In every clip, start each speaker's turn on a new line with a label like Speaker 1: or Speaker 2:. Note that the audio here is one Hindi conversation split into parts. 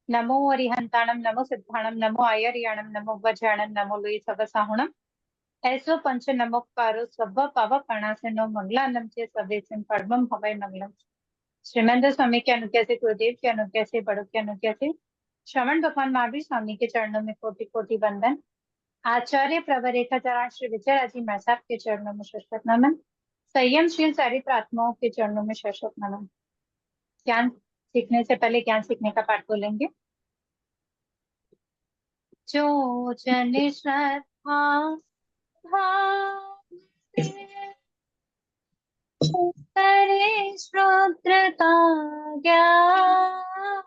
Speaker 1: नमो अरिहंताणम नमो सिद्धाणम नमो आयर्याणम नमो वज्राणम नमो लोई सवसाहुणम ऐसो पंच नमोकारो सब पावकणासेनो मंगलानम चे सवेसिन परमम हवै मंगलम। श्रीमंत स्वामी की अनुज्ञा से, गुरुदेव की अनुज्ञा से, बड़ों की अनुज्ञा से, श्रवण भगवान महावीर स्वामी के चरणों में कोटि कोटि वंदन। आचार्य प्रवरेखा चरण श्री विजय राजी महसाब के चरणों में शत नमन। संयमशील चरित्र आत्माओं के चरणों में शत नमन। ज्ञान सीखने से पहले ज्ञान सीखने का पाठ बोलेंगे। जो जन श्रद्धा भाव से करे श्रोत्रता ज्ञान,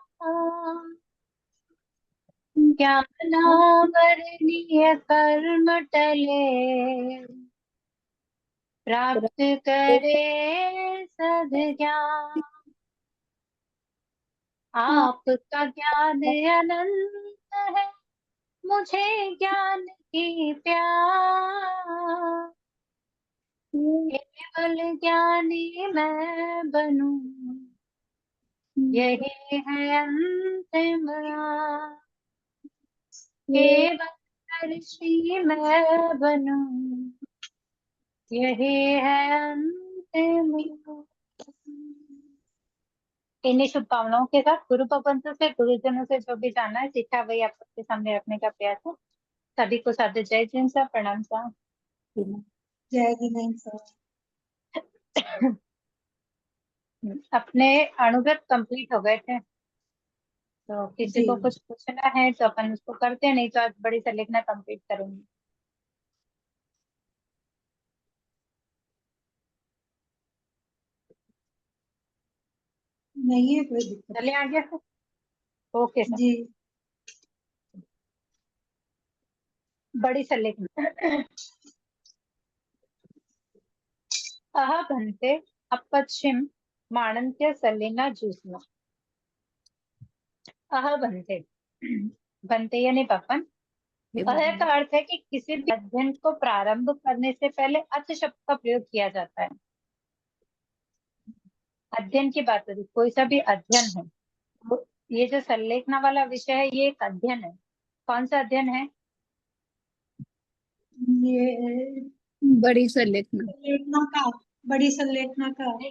Speaker 1: ज्ञानावरणीय कर्म टले प्राप्त करे सद्ज्ञान। आपका ज्ञान अनंत है, मुझे ज्ञान की प्यास, केवल ज्ञानी मैं बनूं, यही है अंतिम आस। केवल ऋषि मैं बनूं, यही है अंतिम आस। इन्हीं शुभकामनाओं के साथ गुरु भगवंत से, गुरुजनों से जो भी जानना है सीखा वही आप सबके सामने रखने का प्रयास है। सभी को सादर जय जिन सा, प्रणाम सा।
Speaker 2: जय जिनेन्द्र सर।
Speaker 1: अपने अणुव्रत कंप्लीट हो गए थे, तो किसी
Speaker 2: जी
Speaker 1: को कुछ पूछना है तो अपन उसको करते हैं, नहीं तो आज बड़ी से लिखना कंप्लीट करेंगे।
Speaker 2: नहीं है कोई दिक्कत।
Speaker 1: चलिए आगे सर। Okay sir.
Speaker 2: जी
Speaker 1: बड़ी से लिखना। अह भन्ते अपश्चिम माणन्त्य सलिना जूसना। अह भन्ते, भन्ते यानी बपन। अह का अर्थ है कि किसी भी अध्ययन को प्रारंभ करने से पहले अथ शब्द का प्रयोग किया जाता है। अध्ययन की बात होती, कोई सा भी अध्ययन है, तो ये जो संलेखना वाला विषय है ये एक अध्ययन है। कौन सा अध्ययन है?
Speaker 2: ये
Speaker 3: बड़ी संलेखना।
Speaker 2: संलेखना का, बड़ी संलेखना का।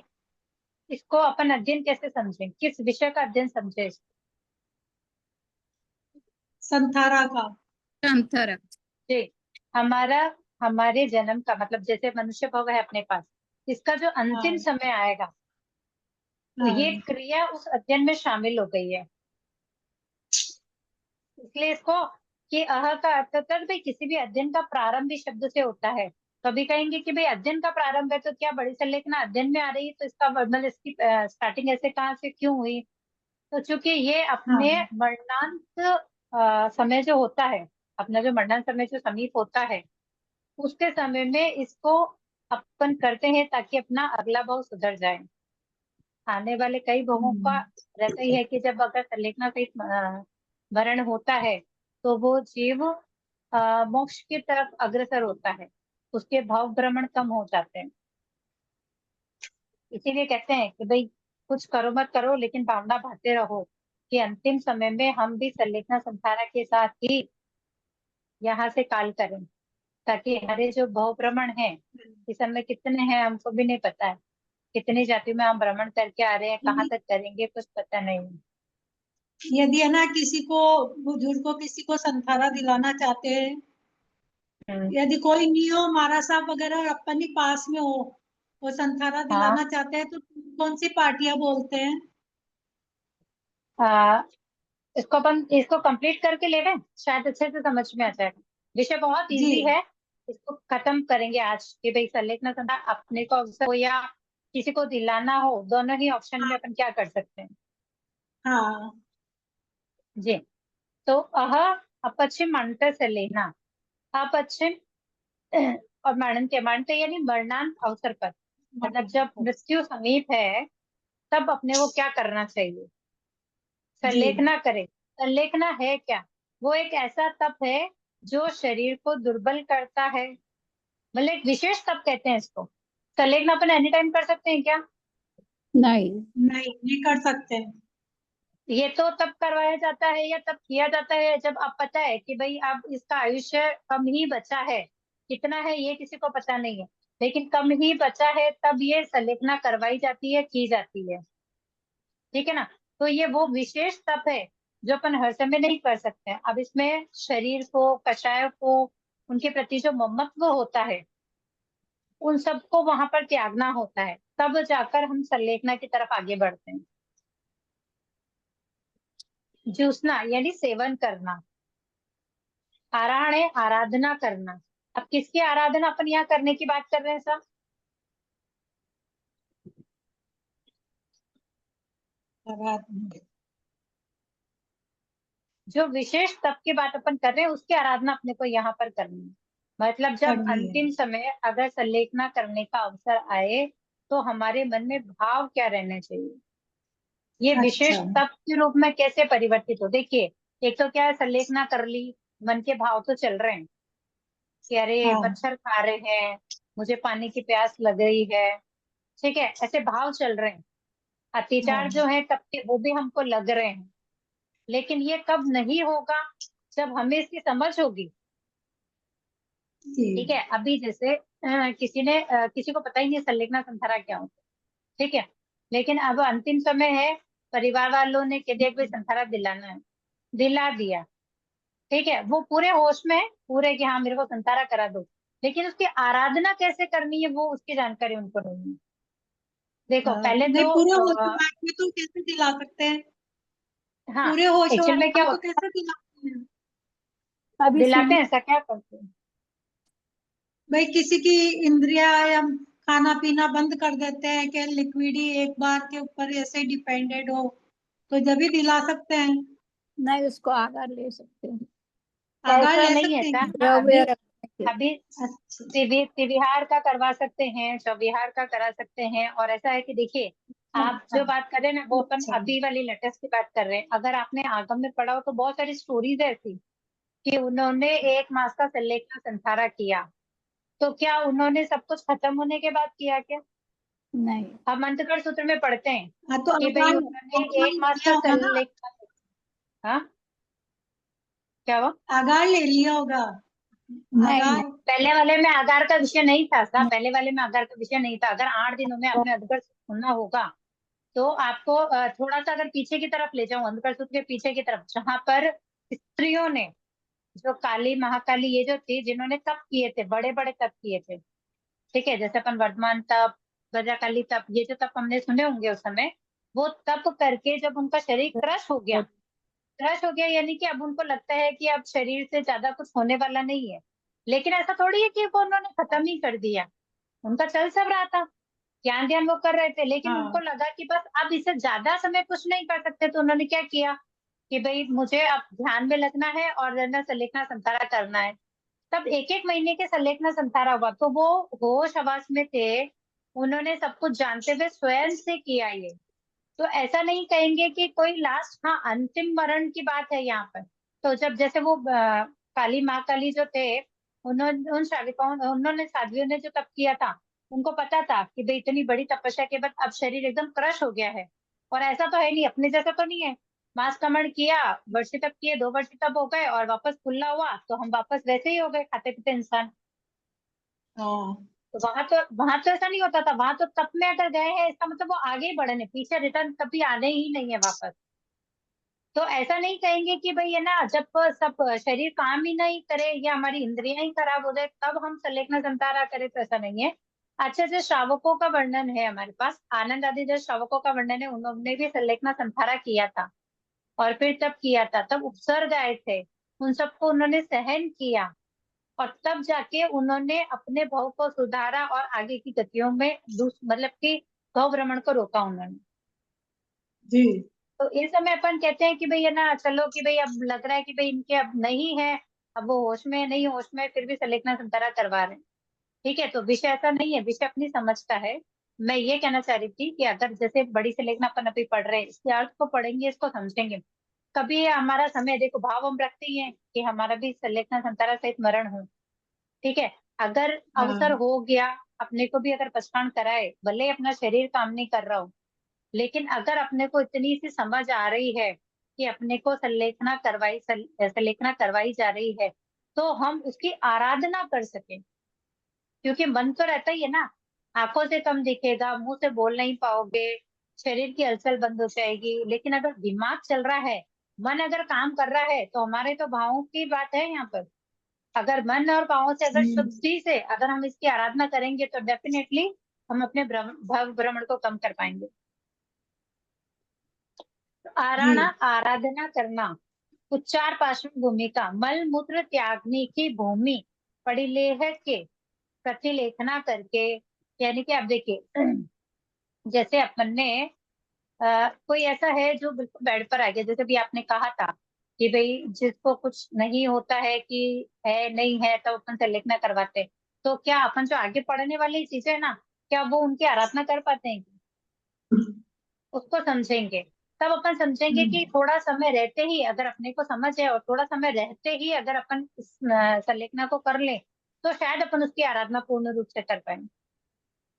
Speaker 1: इसको अपन अध्ययन कैसे समझें, किस विषय का अध्ययन समझे इसको?
Speaker 2: संथारा का।
Speaker 3: संथारा।
Speaker 1: जी, हमारा हमारे जन्म का मतलब जैसे मनुष्य भव है अपने पास, इसका जो अंतिम
Speaker 2: हाँ
Speaker 1: समय आएगा तो ये
Speaker 2: हाँ
Speaker 1: क्रिया उस अध्ययन में शामिल हो गई है। इसलिए इसको कि अह का अर्थ होता है भाई किसी भी अध्ययन का प्रारंभ इस शब्द से होता है। कभी कहेंगे कि भाई अध्ययन का प्रारंभ है तो क्या बड़ी संलेखना अध्ययन में आ रही है, तो इसका मतलब इसकी स्टार्टिंग ऐसे कहाँ से क्यों हुई? तो चूंकि ये अपने
Speaker 2: हाँ
Speaker 1: मरणांत समय जो होता है, अपना जो मरणांत समय जो समीप होता है उसके समय में इसको अपन करते हैं ताकि अपना अगला भाव सुधर जाए। आने वाले कई भावों का रहता ही है कि जब अगर संलेखना सहित वर्ण होता है तो वो जीव मोक्ष की तरफ अग्रसर होता है, उसके भाव भ्रमण कम हो जाते हैं। इसीलिए कहते हैं कि भाई कुछ करो मत करो लेकिन भावना भाते रहो कि अंतिम समय में हम भी संलेखना संसारा के साथ ही यहाँ से काल करें, ताकि हमारे जो भाव भ्रमण है इस समय कितने हैं हमको भी नहीं पता है, कितनी जाति में हम भ्रमण करके आ रहे हैं, कहाँ तक करेंगे कुछ पता नहीं है।
Speaker 2: यदि है ना किसी को, बुजुर्ग को किसी को संथारा दिलाना चाहते हैं, यदि कोई नहीं हो, महाराज साहब वगैरह और अपन ही पास में हो, वो संथारा दिलाना
Speaker 1: हाँ,
Speaker 2: चाहते हैं, तो कौन सी पार्टियां बोलते हैं?
Speaker 1: आ, इसको अपन इसको कंप्लीट करके ले रहे हैं, शायद अच्छे से समझ में आ जाएगा। विषय बहुत
Speaker 2: जी
Speaker 1: इजी है, इसको खत्म करेंगे आज कि भाई संलेखना संसार अपने को अवसर हो या किसी को दिलाना हो, दोनों ही ऑप्शन में अपन क्या कर सकते हैं।
Speaker 2: हाँ
Speaker 1: जी, तो अह अपश्चिम मानते से लेना, अपश्चिम और मानते मानते यानी मरणांत अवसर पर, मतलब जब मृत्यु समीप है तब अपने को क्या करना चाहिए,
Speaker 2: जी
Speaker 1: संलेखना करें। संलेखना है क्या? वो एक ऐसा तप है जो शरीर को दुर्बल करता है, मतलब एक विशेष तप कहते हैं इसको। संलेखना अपन एनी टाइम कर सकते हैं क्या?
Speaker 3: नहीं।
Speaker 2: नहीं, नहीं कर सकते।
Speaker 1: ये तो तब करवाया जाता है या तब किया जाता है जब आप पता है कि भाई अब इसका आयुष्य कम ही बचा है, कितना है ये किसी को पता नहीं है, लेकिन कम ही बचा है तब ये संलेखना करवाई जाती है, की जाती है। ठीक है ना। तो ये वो विशेष तप है जो अपन हर समय नहीं कर सकते हैं। अब इसमें शरीर को, कषाय को, उनके प्रति जो ममत्व होता है, उन सबको वहां पर त्यागना होता है, तब जाकर हम संलेखना की तरफ आगे बढ़ते हैं। जूसना यानी सेवन करना, आराहण है आराधना करना। अब किसकी आराधना अपन यहाँ करने की बात कर रहे हैं सब?
Speaker 2: आराधना।
Speaker 1: जो विशेष तप की बात अपन कर रहे हैं उसकी आराधना अपने को यहाँ पर करनी है। मतलब जब
Speaker 2: करनी है।
Speaker 1: अंतिम समय अगर संलेखना करने का अवसर आए तो हमारे मन में भाव क्या रहने चाहिए, ये विशेष
Speaker 2: अच्छा।
Speaker 1: तप के रूप में कैसे परिवर्तित हो। देखिए, एक तो क्या है, संलेखना कर ली, मन के भाव तो चल रहे हैं कि अरे
Speaker 2: हाँ
Speaker 1: मच्छर खा रहे हैं, मुझे पानी की प्यास लग रही है, ठीक है, ऐसे भाव चल रहे हैं। अत्याचार
Speaker 2: हाँ
Speaker 1: जो है तब के वो भी हमको लग रहे हैं, लेकिन ये कब नहीं होगा, जब हमें इसकी समझ होगी।
Speaker 2: जी।
Speaker 1: ठीक है, अभी जैसे किसी को पता ही नहीं है संलेखना संथारा क्या होता है, ठीक है, लेकिन अब अंतिम समय है, परिवार वालों ने कह दिया कि भाई संथारा दिलाना है, दिला दिया, ठीक है, वो पूरे होश में है, पूरे कि हाँ मेरे को संथारा करा दो, लेकिन उसकी आराधना कैसे करनी है वो उसकी जानकारी उनको नहीं है। देखो पहले
Speaker 2: नहीं,
Speaker 1: तो
Speaker 2: पूरे होश में तो कैसे दिला सकते हैं?
Speaker 1: हाँ,
Speaker 2: पूरे होश
Speaker 1: एक्चुअल में क्या
Speaker 2: वाला तो
Speaker 1: होता
Speaker 2: कैसे दिलाते हैं?
Speaker 3: अभी
Speaker 1: है, दिलाते
Speaker 3: सुनिए।
Speaker 1: हैं ऐसा क्या करते हैं?
Speaker 2: भाई किसी की इंद्रिया या खाना पीना बंद कर देते हैं कि लिक्विड ही एक बार के ऊपर ऐसे डिपेंडेड हो, तो जब भी दिला सकते हैं।
Speaker 3: नहीं, उसको आगार ले सकते हैं,
Speaker 2: आगार
Speaker 1: ऐसा
Speaker 2: ले
Speaker 1: नहीं है
Speaker 2: सकते हैं
Speaker 1: था
Speaker 2: क्या?
Speaker 1: ना,
Speaker 3: द्रव्य
Speaker 1: अभी
Speaker 3: रखने के।
Speaker 1: अभी
Speaker 2: अच्छा।
Speaker 1: त्रिविहार का करवा सकते हैं, चौविहार का करा सकते हैं। और ऐसा है कि देखिए, आप
Speaker 2: अच्छा।
Speaker 1: जो बात कर रहे हैं ना वो अपन
Speaker 2: अच्छा।
Speaker 1: अभी वाली लेटेस्ट की बात कर रहे हैं। अगर आपने आगम में पढ़ा हो तो बहुत सारी स्टोरीज है ऐसी कि उन्होंने 1 मास का संलेखना संथारा किया, तो क्या उन्होंने सब कुछ खत्म होने के बाद किया क्या?
Speaker 3: नहीं,
Speaker 1: हम अंतकर्ण सूत्र में पढ़ते हैं
Speaker 2: हाँ तो
Speaker 1: कि भाई
Speaker 2: आगार
Speaker 1: उन्होंने
Speaker 2: आगार
Speaker 1: 1 मास
Speaker 2: लिया
Speaker 1: का
Speaker 2: होगा ना।
Speaker 1: संलेखना। हाँ, क्या हुआ?
Speaker 2: आगार ले लिया होगा।
Speaker 3: नहीं, नहीं,
Speaker 2: आगार।
Speaker 1: पहले वाले में आगार का विषय नहीं था साहब,
Speaker 3: नहीं।
Speaker 1: पहले वाले में आगार का विषय नहीं था। अगर 8 दिनों में
Speaker 3: तो
Speaker 1: आपने अंतकर्ण सुनना होगा तो आपको थोड़ा सा अगर पीछे की तरफ ले जाऊं, अंधकार सूत्र के पीछे की तरफ, जहां पर स्त्रियों ने, जो काली महाकाली ये जो थी, जिन्होंने तप किए थे, बड़े बड़े तप किए थे, ठीक है, जैसे अपन वर्धमान तप, गजाकाली तप, ये जो तप हमने सुने होंगे उस समय, वो तप करके जब उनका शरीर क्रश हो गया, क्रश हो गया यानी कि अब उनको लगता है कि अब शरीर से ज्यादा कुछ होने वाला नहीं है, लेकिन ऐसा थोड़ी है कि वो उन्होंने खत्म ही कर दिया, उनका चल सब रहा था, ज्ञान ध्यान वो कर रहे थे, लेकिन उनको
Speaker 2: हाँ
Speaker 1: लगा कि बस अब इससे ज्यादा समय कुछ नहीं कर सकते, तो उन्होंने क्या किया कि भाई मुझे अब ध्यान में लगना है और ना संलेखना संतारा करना है। तब 1 1 महीने के संलेखना संतारा हुआ, तो वो होश हवास में थे, उन्होंने सब कुछ जानते हुए स्वयं से किया ये। तो ऐसा नहीं कहेंगे कि कोई लास्ट, हाँ अंतिम मरण की बात है यहाँ पर। तो जब जैसे वो काली माँ काली जो थे, उन्होंने उन श्राविकाओं, उन्होंने साध्वियों ने जो तप किया था, उनको पता था कि भाई इतनी बड़ी तपस्या के बाद अब शरीर एकदम क्रश हो गया है, और ऐसा तो है नहीं, अपने जैसा तो नहीं है, मांस कमण किया, वर्षी तप किए, 2 वर्षी तप हो गए और वापस खुला हुआ तो हम वापस वैसे ही हो गए, खाते पीते इंसान।
Speaker 2: हाँ।
Speaker 1: तो वहां तो ऐसा नहीं होता था, वहां तो तप में अगर गए हैं इसका मतलब वो आगे ही बढ़े, पीछे रिटर्न कभी आने ही नहीं है वापस। तो ऐसा नहीं कहेंगे कि भाई है ना, जब सब शरीर काम ही नहीं करे या हमारी इंद्रियां ही खराब हो जाए तब हम संलेखना संतारा करें, तो ऐसा नहीं है। अच्छे से श्रावकों का वर्णन है हमारे पास, आनंद आदि जो श्रावकों का वर्णन है, उन्होंने भी संलेखना संतारा किया था और फिर तब किया था, तब उपसर्ग आए थे, उन सबको उन्होंने सहन किया, और तब जाके उन्होंने अपने भाव को सुधारा और आगे की गतियों में मतलब कि भाव भ्रमण को रोका उन्होंने।
Speaker 2: जी।
Speaker 1: तो इस समय अपन कहते हैं कि भाई है ना, चलो कि भाई अब लग रहा है कि भाई इनके अब नहीं है, अब वो होश में नहीं, होश में फिर भी संलेखना संतारा करवा रहे हैं, ठीक है, तो विषय ऐसा नहीं है, विषय अपनी समझ का है। मैं ये कहना चाह रही थी कि अगर जैसे बड़ी संलेखना अपन अभी पढ़ रहे हैं, इसके अर्थ को पढ़ेंगे, इसको समझेंगे, कभी ये हमारा समय, देखो भाव हम रखते ही हैं कि हमारा भी संलेखना संतारा सहित मरण हो, ठीक है, अगर अवसर
Speaker 2: हाँ
Speaker 1: हो गया, अपने को भी अगर पछतान कराए, भले ही अपना शरीर काम नहीं कर रहा हो, लेकिन अगर अपने को इतनी सी समझ आ रही है कि अपने को संलेखना करवाई जा रही है, तो हम उसकी आराधना कर सकें। क्योंकि मन तो रहता ही है ना, आंखों से कम दिखेगा, मुंह से बोल नहीं पाओगे, शरीर की हलचल बंद हो जाएगी, लेकिन अगर दिमाग चल रहा है, मन अगर काम कर रहा है, तो हमारे तो भावों की बात है यहाँ पर। अगर मन और भावों से अगर शुद्धि से अगर हम इसकी आराधना करेंगे, तो डेफिनेटली हम अपने भव भ्रमण को कम कर पाएंगे। आराधना करना, उच्चार पाषण भूमिका, मल मूत्र त्यागने की भूमि, परिलेह के प्रतिलेखना करके। यानी कि आप देखिए, जैसे अपन ने कोई ऐसा है जो बिल्कुल बेड पर आ गया, जैसे भी आपने कहा था कि भाई जिसको कुछ नहीं होता है कि है नहीं है, तब अपन संलेखना करवाते। तो क्या अपन जो आगे पढ़ने वाली चीजें है ना, क्या वो उनकी आराधना कर पाते हैं? उसको समझेंगे, तब अपन समझेंगे कि थोड़ा समय रहते ही अगर अपने को समझ है, और थोड़ा समय रहते ही अगर अपन इस संलेखना को कर ले, तो शायद अपन उसकी आराधना पूर्ण रूप से कर पाएंगे।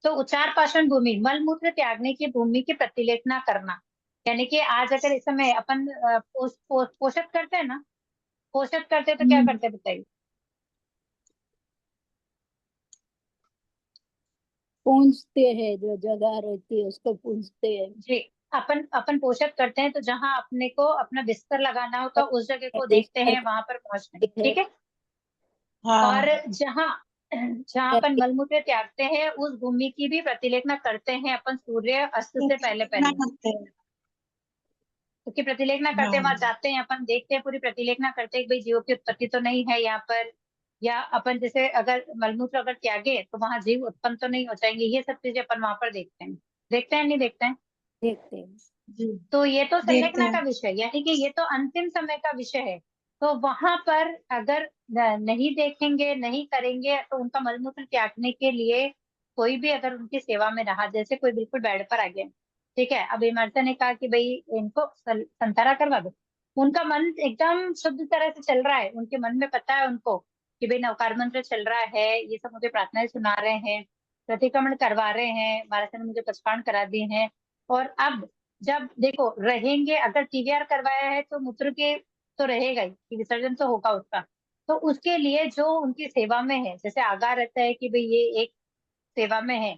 Speaker 1: तो उच्चार पाषण भूमि, मल मूत्र त्यागने की भूमि की प्रतिलेखना करना। यानी कि आज अगर इस समय अपन पोषक करते हैं ना, पोषक करते तो क्या करते हैं बताइए?
Speaker 3: पूंछते हैं, जो जगह रहती है उसको पूंछते हैं।
Speaker 1: जी, अपन अपन पोषक करते हैं, तो जहां अपने को अपना बिस्तर लगाना होता है, उस जगह को देखते हैं, वहां पर पहुंचते हैं, ठीक है। और जहां जहां अपन मलमूत्र त्यागते हैं, उस भूमि की भी प्रतिलेखना करते हैं अपन सूर्य अस्त से पहले पहले। उसकी प्रतिलेखना करते हैं, वहां जाते हैं, अपन देखते हैं, पूरी प्रतिलेखना करते हैं कि भाई जीवों की उत्पत्ति तो नहीं है यहाँ पर, या अपन जैसे अगर मलमूत्र अगर त्यागे तो वहां जीव उत्पन्न तो नहीं हो जाएंगे। ये सब चीजें अपन वहां पर देखते हैं। देखते हैं नहीं देखते हैं?
Speaker 3: देखते हैं।
Speaker 1: तो ये तो
Speaker 2: देखते
Speaker 1: संलेखना का
Speaker 2: हैं।
Speaker 1: विषय, यानी कि ये तो अंतिम समय का विषय है। तो वहां पर अगर नहीं देखेंगे, नहीं करेंगे, तो उनका मलमूत्र त्यागने के लिए कोई भी अगर उनकी सेवा में रहा, जैसे कोई बिल्कुल बेड पर आ गया, ठीक है, अब इमरता ने कहा कि भाई इनको संतारा करवा दो, उनका मन एकदम शुद्ध तरह से चल रहा है, उनके मन में पता है उनको कि भाई नवकार मंत्र चल रहा है, ये सब मुझे प्रार्थनाएं सुना रहे हैं, प्रतिक्रमण करवा रहे हैं, महाराज ने मुझे पचपान करा दिए हैं। और अब जब देखो रहेंगे, अगर टीवीआर करवाया है तो मूत्र के तो रहेगा ही, कि विसर्जन तो होगा उसका। तो उसके लिए जो उनकी सेवा में है, जैसे आगाह रहता है कि भाई ये एक सेवा में है,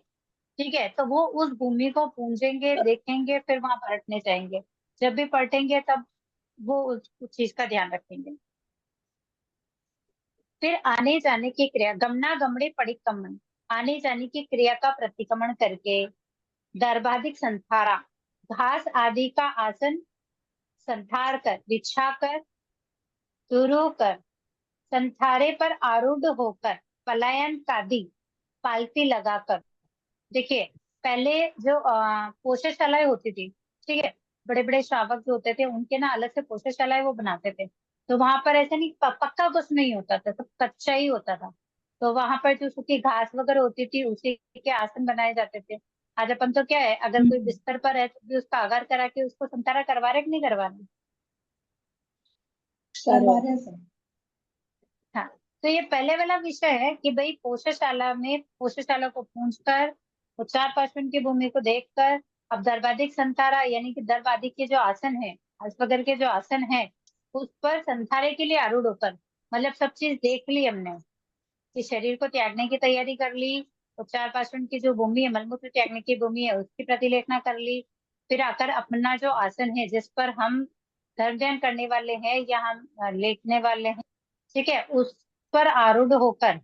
Speaker 1: ठीक है, तो वो उस भूमि को पूजेंगे, देखेंगे, फिर वहां पलटने जाएंगे। जब भी पलटेंगे तब वो उस चीज का ध्यान रखेंगे। फिर आने जाने की क्रिया, गमना गमड़े परिक्रमण, आने जाने की क्रिया का प्रतिक्रमण करके, दर्भाधिक संथारा, घास आदि का आसन संथार कर, बिछा कर, तुरु कर, संथारे पर आरूढ़ होकर, पलायन कादी, पालती लगाकर। देखिए, पहले जो पोषशालाएं होती थी, ठीक है, बड़े बड़े श्रावक जो होते थे, उनके ना अलग से पोषशालाएं वो बनाते थे। तो वहां पर ऐसे नहीं पक्का कुछ नहीं होता था, सब कच्चा ही होता था। तो वहां पर जो सूखी घास वगैरह होती थी, उसी के आसन बनाए जाते थे। आज अपन तो क्या है, अगर कोई बिस्तर पर है तो भी उसका आगार करा के उसको संतारा करवा रहे कि नहीं करवा रहे? हाँ, तो ये पहले वाला विषय है कि भाई पोषशाला में, पोषशाला को पूंछकर, उच्चार पार्श्वन की भूमि को देखकर, अब दर्वादिक संतारा यानी कि दर्वादिक के जो आसन है, अश्वगर के जो आसन है, उस पर संतारे के लिए आरूढ़ होकर, मतलब सब चीज देख ली हमने, कि शरीर को त्यागने की तैयारी कर ली, उच्चार पार्श्वन की जो भूमि है, मलमूत्र त्यागने की भूमि है, उसकी प्रतिलेखना कर ली। फिर आकर अपना जो आसन है, जिस पर हम धर्म ध्यान करने वाले हैं या हम लेटने वाले हैं, ठीक है, उस पर आरूढ़ होकर,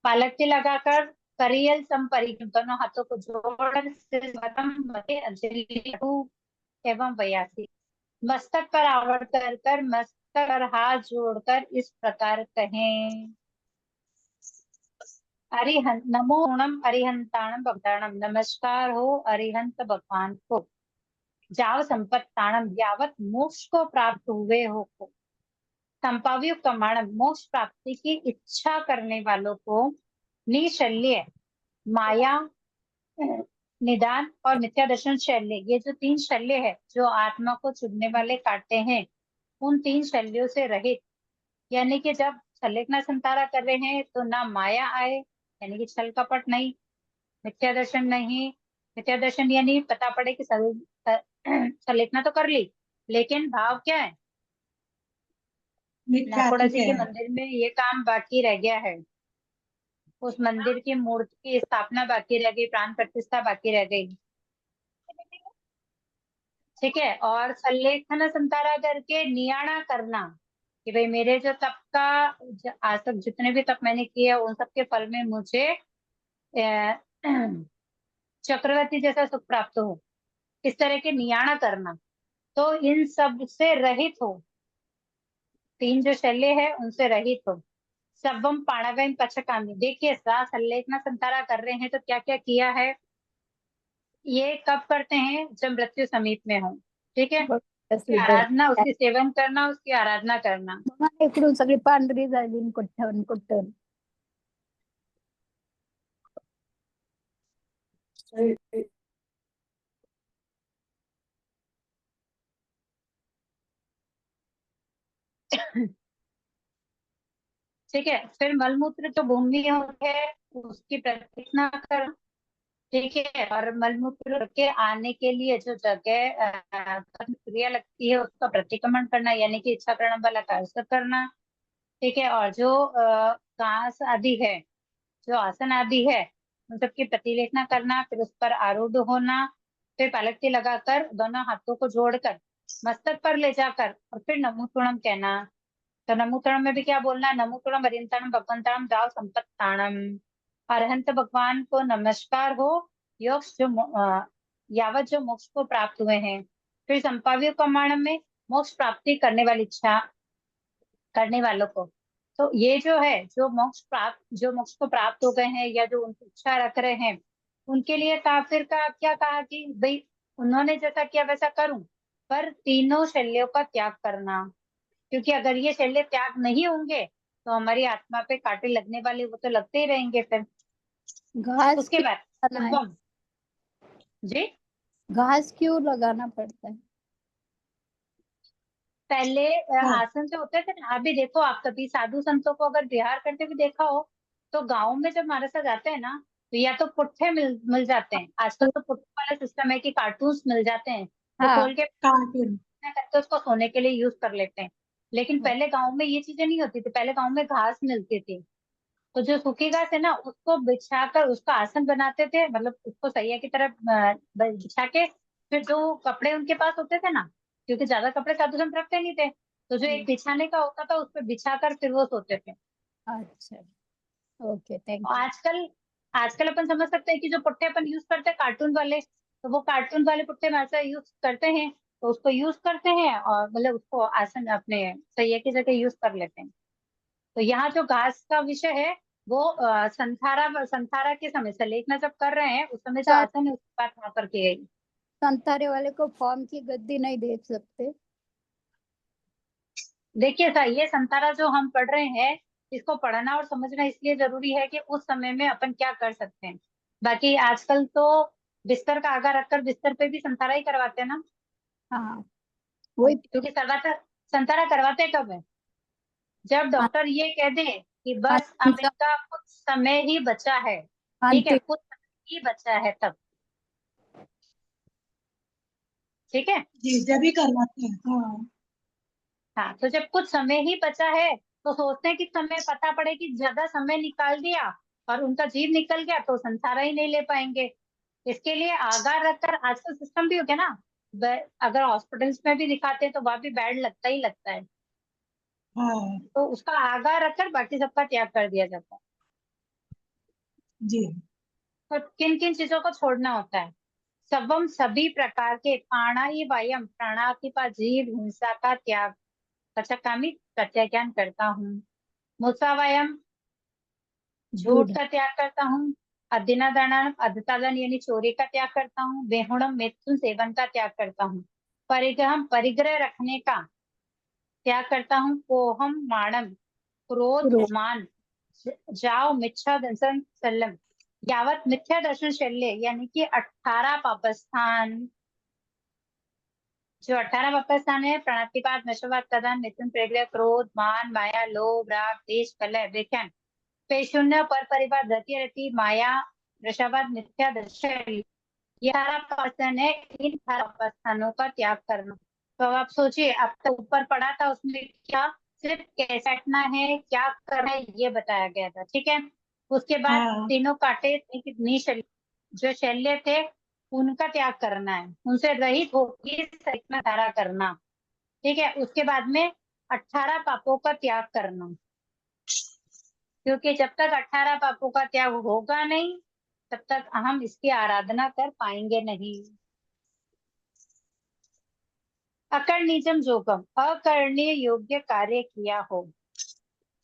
Speaker 1: पालकती लगाकर, करियल संपरिक्रम, दोनों हाथों को जोड़कर, सिर बदम मध्य अंजलि लघु एवं वयासी, मस्तक पर आवड़ कर मस्तक पर हाथ जोड़कर इस प्रकार कहें। अरिहंत नमो ओणम अरिहंताणम भक्ताणम, नमस्कार हो अरिहंत भगवान को, जाव संपत्ताणम, यावत मोक्ष को प्राप्त हुए हो को, संपाव्युक्त प्रमाणम, मोक्ष प्राप्ति की इच्छा करने वालों को, निशल्य, माया निदान और मिथ्या दर्शन शल्य, ये जो तीन शल्य है जो आत्मा को चुभने वाले काटते हैं, उन तीन शल्यों से रहित। यानी कि जब संलेखना संतारा कर रहे हैं तो ना माया आए, यानी कि छल कपट नहीं, मिथ्या दर्शन नहीं, मिथ्या दर्शन यानी पता पड़े कि संलेखना तो कर ली, लेकिन भाव क्या है? नाकोड़ा जी
Speaker 2: मिथ्यात्व
Speaker 1: के
Speaker 2: है।
Speaker 1: मंदिर में ये काम बाकी रह गया है। उस मंदिर की मूर्ति की स्थापना बाकी रह गई, प्राण प्रतिष्ठा बाकी रह गई। ठीक है। और संलेखन संतारा करके नियाणा करना कि भाई मेरे जो तप का आज तक जितने भी तप मैंने किए उन सब के फल में मुझे अ, चक्रवर्ती जैसा सुख प्राप्त हो, इस तरह के नियाणा करना। तो इन सब से रहित हो, तीन जो शल्य है उनसे रहित हो। सबम पाणवम पचकामी। देखिए संलेखना संतारा कर रहे हैं तो क्या क्या किया है। ये कब करते हैं? जब मृत्यु समीप में हो। ठीक है। उसकी आराधना, उसकी सेवन करना, उसकी आराधना करना।
Speaker 3: इकडून सगळी पांढरी झाली कुठं कुठं.
Speaker 1: ठीक है। फिर मलमूत्र जो भूमि है उसकी प्रतिष्ठा कर। ठीक है। और मलमूत्र के आने के लिए जो जगह क्रिया लगती है उसका प्रतिक्रमण करना, यानी कि इच्छा करण वाला कार्य करना। ठीक है। और जो घास आदि है, जो आसन आदि है, उन सबकी प्रतिलेखना करना, फिर उस पर आरूढ़ होना, फिर पलक लगाकर दोनों हाथों को जोड़कर मस्तक पर ले जाकर और फिर नमोतुणम कहना। तो नमोतुणम में भी क्या बोलना है? नमोतुणम अरियंतरम भगवंतरम राव संपत्ताणम। अरहंत भगवान को नमस्कार हो, योक्ष जो यावत जो मोक्ष को प्राप्त हुए हैं। फिर संपाव्य प्रमाणम में मोक्ष प्राप्ति करने वाली इच्छा करने वालों को। तो ये जो है, जो मोक्ष को प्राप्त हो गए हैं या जो उनकी इच्छा रख रहे हैं, उनके लिए काफिर का क्या कहा कि भाई उन्होंने जैसा किया वैसा करूं, पर तीनों शल्यों का त्याग करना। क्योंकि अगर ये शल्य त्याग नहीं होंगे तो हमारी आत्मा पे कांटे लगने वाले वो तो लगते ही रहेंगे फिर।
Speaker 3: घास
Speaker 1: उसके
Speaker 3: क्यों
Speaker 1: बाद
Speaker 3: लगाना है?
Speaker 1: शुभम जी।
Speaker 3: घास क्यों लगाना पड़ता है?
Speaker 1: पहले
Speaker 2: हाँ,
Speaker 1: आसन जो होते थे ना, अभी देखो आप कभी साधु संतों को अगर विहार करते हुए देखा हो तो गाँव में जब हमारे साथ जाते हैं ना, तो या तो पुट्ठे मिल जाते हैं। आजकल तो पुट्ठे वाला सिस्टम है कि कार्टून्स मिल जाते हैं, तो
Speaker 3: हाँ,
Speaker 1: खोल के
Speaker 2: कार्टून।
Speaker 1: करके उसको सोने के लिए यूज कर लेते हैं। लेकिन पहले गाँव में ये चीजें नहीं होती थी। पहले गाँव में घास मिलती थी, तो जो सूखी घास है ना उसको बिछाकर उसका आसन बनाते थे, मतलब उसको सैया की तरह बिछा के, फिर जो कपड़े उनके पास होते थे ना, क्योंकि ज्यादा कपड़े साधु संत रखते नहीं थे, तो जो एक बिछाने का होता था उस पर बिछाकर फिर वो सोते थे।
Speaker 3: अच्छा, ओके, थैंक
Speaker 1: और
Speaker 3: यू.
Speaker 1: आजकल आजकल अपन समझ सकते हैं कि जो पुट्ठे अपन यूज करते हैं कार्टून वाले, तो वो कार्टून वाले पुट्ठे वैसा यूज करते हैं, तो उसको यूज करते हैं और मतलब उसको आसन अपने सैया की जगह यूज कर लेते हैं। तो यहाँ जो घास का विषय है वो संथारा संथारा के समय से लेखना जब कर रहे हैं उस समय जो आसन है उसकी बात वहां पर की गई।
Speaker 3: संतारे वाले को फॉर्म की गद्दी नहीं देख सकते?
Speaker 1: देखिए सर, ये संतारा जो हम पढ़ रहे हैं इसको पढ़ना और समझना इसलिए जरूरी है कि उस समय में अपन क्या कर सकते हैं। बाकी आजकल तो बिस्तर का आगा रखकर बिस्तर पे भी संतारा ही करवाते हैं ना।
Speaker 3: हाँ, वही.
Speaker 1: क्योंकि सर्वाता संतारा करवाते कब है? जब डॉक्टर ये कह दे कि बस अब
Speaker 3: अंतिम
Speaker 1: इनका कुछ समय ही बचा है। ठीक है,
Speaker 3: अंतिम.
Speaker 1: कुछ समय ही बचा है तब। ठीक है।
Speaker 2: जी, जब भी करवाते हैं। हाँ,
Speaker 1: हाँ, तो जब कुछ समय ही बचा है तो सोचते हैं कि समय पता पड़े कि ज्यादा समय निकाल दिया और उनका जीव निकल गया तो संसारा ही नहीं ले पाएंगे। इसके लिए आगार रखकर आजकल सिस्टम भी हो गया ना, अगर हॉस्पिटल्स में भी दिखाते हैं तो वहां भी बेड लगता ही लगता है,
Speaker 2: हाँ,
Speaker 1: तो उसका आगार रखकर बाकी सबका त्याग कर दिया जाता है।
Speaker 2: जी,
Speaker 1: तो किन किन चीजों को छोड़ना होता है? सबम सभी प्रकार के प्राणायाम वायम प्राणातिपा जीव हिंसा का त्याग, कचकामी प्रत्याज्ञान करता हूँ। मुसावायम झूठ
Speaker 3: झूठ.
Speaker 1: का त्याग करता हूँ। अदिनादान अधतादान यानी चोरी का त्याग करता हूँ। बेहुड़म मिथुन सेवन का त्याग करता हूँ। परिग्रह परिग्रह रखने का त्याग करता हूँ। कोहम माणम क्रोध
Speaker 3: क्रोध.
Speaker 1: मान जाओ मिथ्या दर्शन सल्लम। यावत मिथ्या दर्शन शल्य यानी कि 18 पापस्थान। जो 18 पापस्थान है, प्राणातिपात नशवात कदन मिथुन परिग्रह क्रोध मान माया लोभ राग देश कलह विख्यान पेशून्य पर परिवार धृति रति माया रसावाद मिथ्या दर्शन ये 18% है, इन 18 स्थानों का त्याग करना। तो अब आप सोचिए, अब तक ऊपर पढ़ा था उसमें क्या सिर्फ कैसे हटना है, क्या करना है, ये बताया गया था। ठीक है, उसके बाद
Speaker 2: हाँ
Speaker 1: तीनों कांटे कितनी जो शल्य थे उनका त्याग करना है, उनसे रहित होकर संलेखना धारा करना। ठीक है, उसके बाद में 18 पापों का त्याग करना, क्योंकि जब तक 18 पापों का त्याग होगा नहीं तब तक हम इसकी आराधना कर पाएंगे नहीं। अकर्णिजम जोगम, अकरणीय योग्य कार्य किया हो,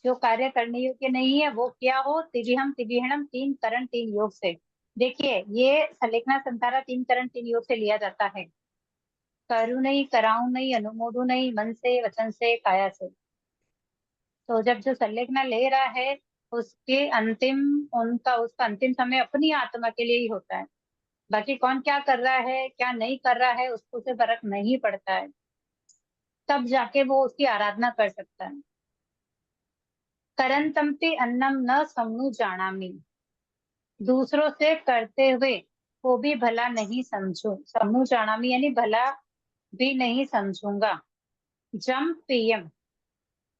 Speaker 1: जो कार्य करने योग्य नहीं है वो क्या हो, तिविहम तिविहणम, 3 करण 3 योग से। देखिए, ये सलेखना संतारा 3 करण 3 योग से लिया जाता है। करूँ नहीं, कराऊं नहीं, अनुमोदू नहीं, मन से, वचन से, काया से। तो जब जो संलेखना ले रहा है उसके अंतिम उसका अंतिम समय अपनी आत्मा के लिए ही होता है। बाकी कौन क्या कर रहा है क्या नहीं कर रहा है उसको से फर्क नहीं पड़ता है, तब जाके वो उसकी आराधना कर सकता है। करंतम्पि अन्नम न समनु जानामि, दूसरों से करते हुए को भी भला नहीं समझू, समनु जानामि यानी भला भी नहीं समझूंगा। जम पीएम,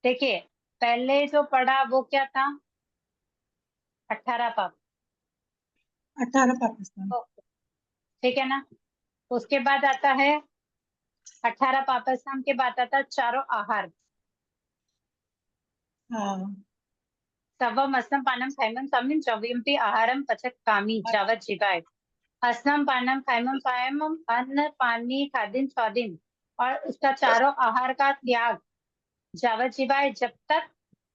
Speaker 1: देखिए पहले जो पढ़ा वो क्या था, 18 पाप।
Speaker 2: 18 पाकिस्तान।
Speaker 1: ठीक है ना, उसके बाद आता है 18 पाकिस्तान के बाद आता है चारों आहार।
Speaker 2: हाँ
Speaker 1: सवम अस्नम पानम खैमम सामिम चौवियम्पि आहारम पचक कामी जावत जिगाए। अस्नम पानम खैमम सायमम, अन्न पानी खादिन स्वादिन, और उसका चारों आहार का त्याग जावत जीवाए, जब तक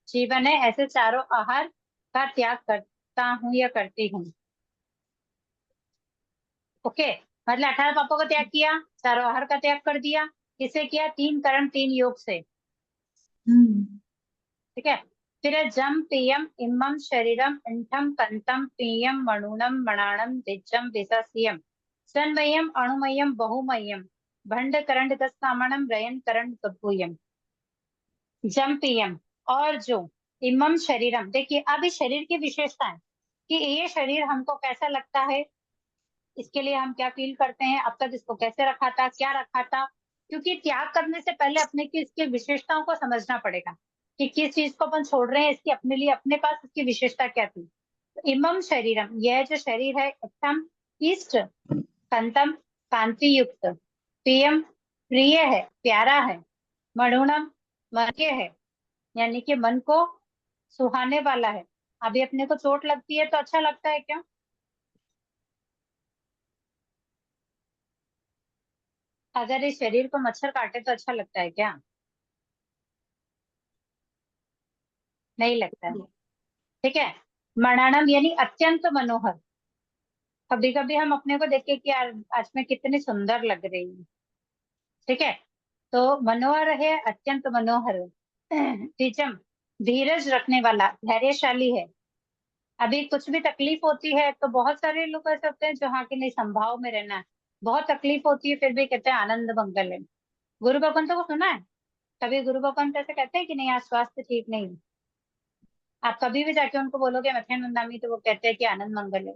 Speaker 1: जीवन है, ऐसे चारों आहार का त्याग करता हूँ या करती हूँ। ओके, मतलब 18 पापों का त्याग किया, चारों आहार का त्याग कर दिया, किसे किया, 3 करण 3 योग से। ठीक है, फिर है जम पियम इमम शरीरम इंठम कंतम पियम मणुनम मणाणम दिज्जम विसस्यम सन्मयम अणुमयम बहुमयम भंड करंड गस्तामणम रयन करंड कपूयम। जम पियम, और जो इमम शरीरम, देखिए अब इस शरीर की विशेषता है कि ये शरीर हमको कैसा लगता है, इसके लिए हम क्या फील करते हैं, अब तक इसको कैसे रखा था, क्या रखा था। क्योंकि त्याग करने से पहले अपने की इसकी विशेषताओं को समझना पड़ेगा कि किस चीज को अपन छोड़ रहे हैं, इसकी अपने लिए अपने पास इसकी विशेषता क्या थी। तो इमम शरीरम, यह जो शरीर है, उत्तम, इष्ट, कंतम, कांति युक्त, प्रियम, प्रिय है, प्यारा है, मणुणम, मर्य है, यानी कि मन को सुहाने वाला है। अभी अपने को चोट लगती है तो अच्छा लगता है क्या, अगर इस शरीर को मच्छर काटे तो अच्छा लगता है क्या, नहीं लगता है। ठीक है, मणानम यानी अत्यंत मनोहर, कभी कभी हम अपने को देख के कि यार आज मैं कितनी सुंदर लग रही हूँ। ठीक है, तो मनोहर है, अत्यंत मनोहर है। तीजम, धीरज रखने वाला, धैर्यशाली है। अभी कुछ भी तकलीफ होती है तो बहुत सारे लोग ऐसे होते हैं जो हाँ कि नहीं संभाव में रहना है, बहुत तकलीफ होती है फिर भी कहते हैं आनंद मंगल है। गुरु भगवंत को सुना है, कभी गुरु भगवंत ऐसे कहते हैं कि नहीं आज स्वास्थ्य ठीक नहीं है, आप कभी भी जाके उनको बोलोगे मथे नंदामी तो वो कहते हैं कि आनंद मंगल है।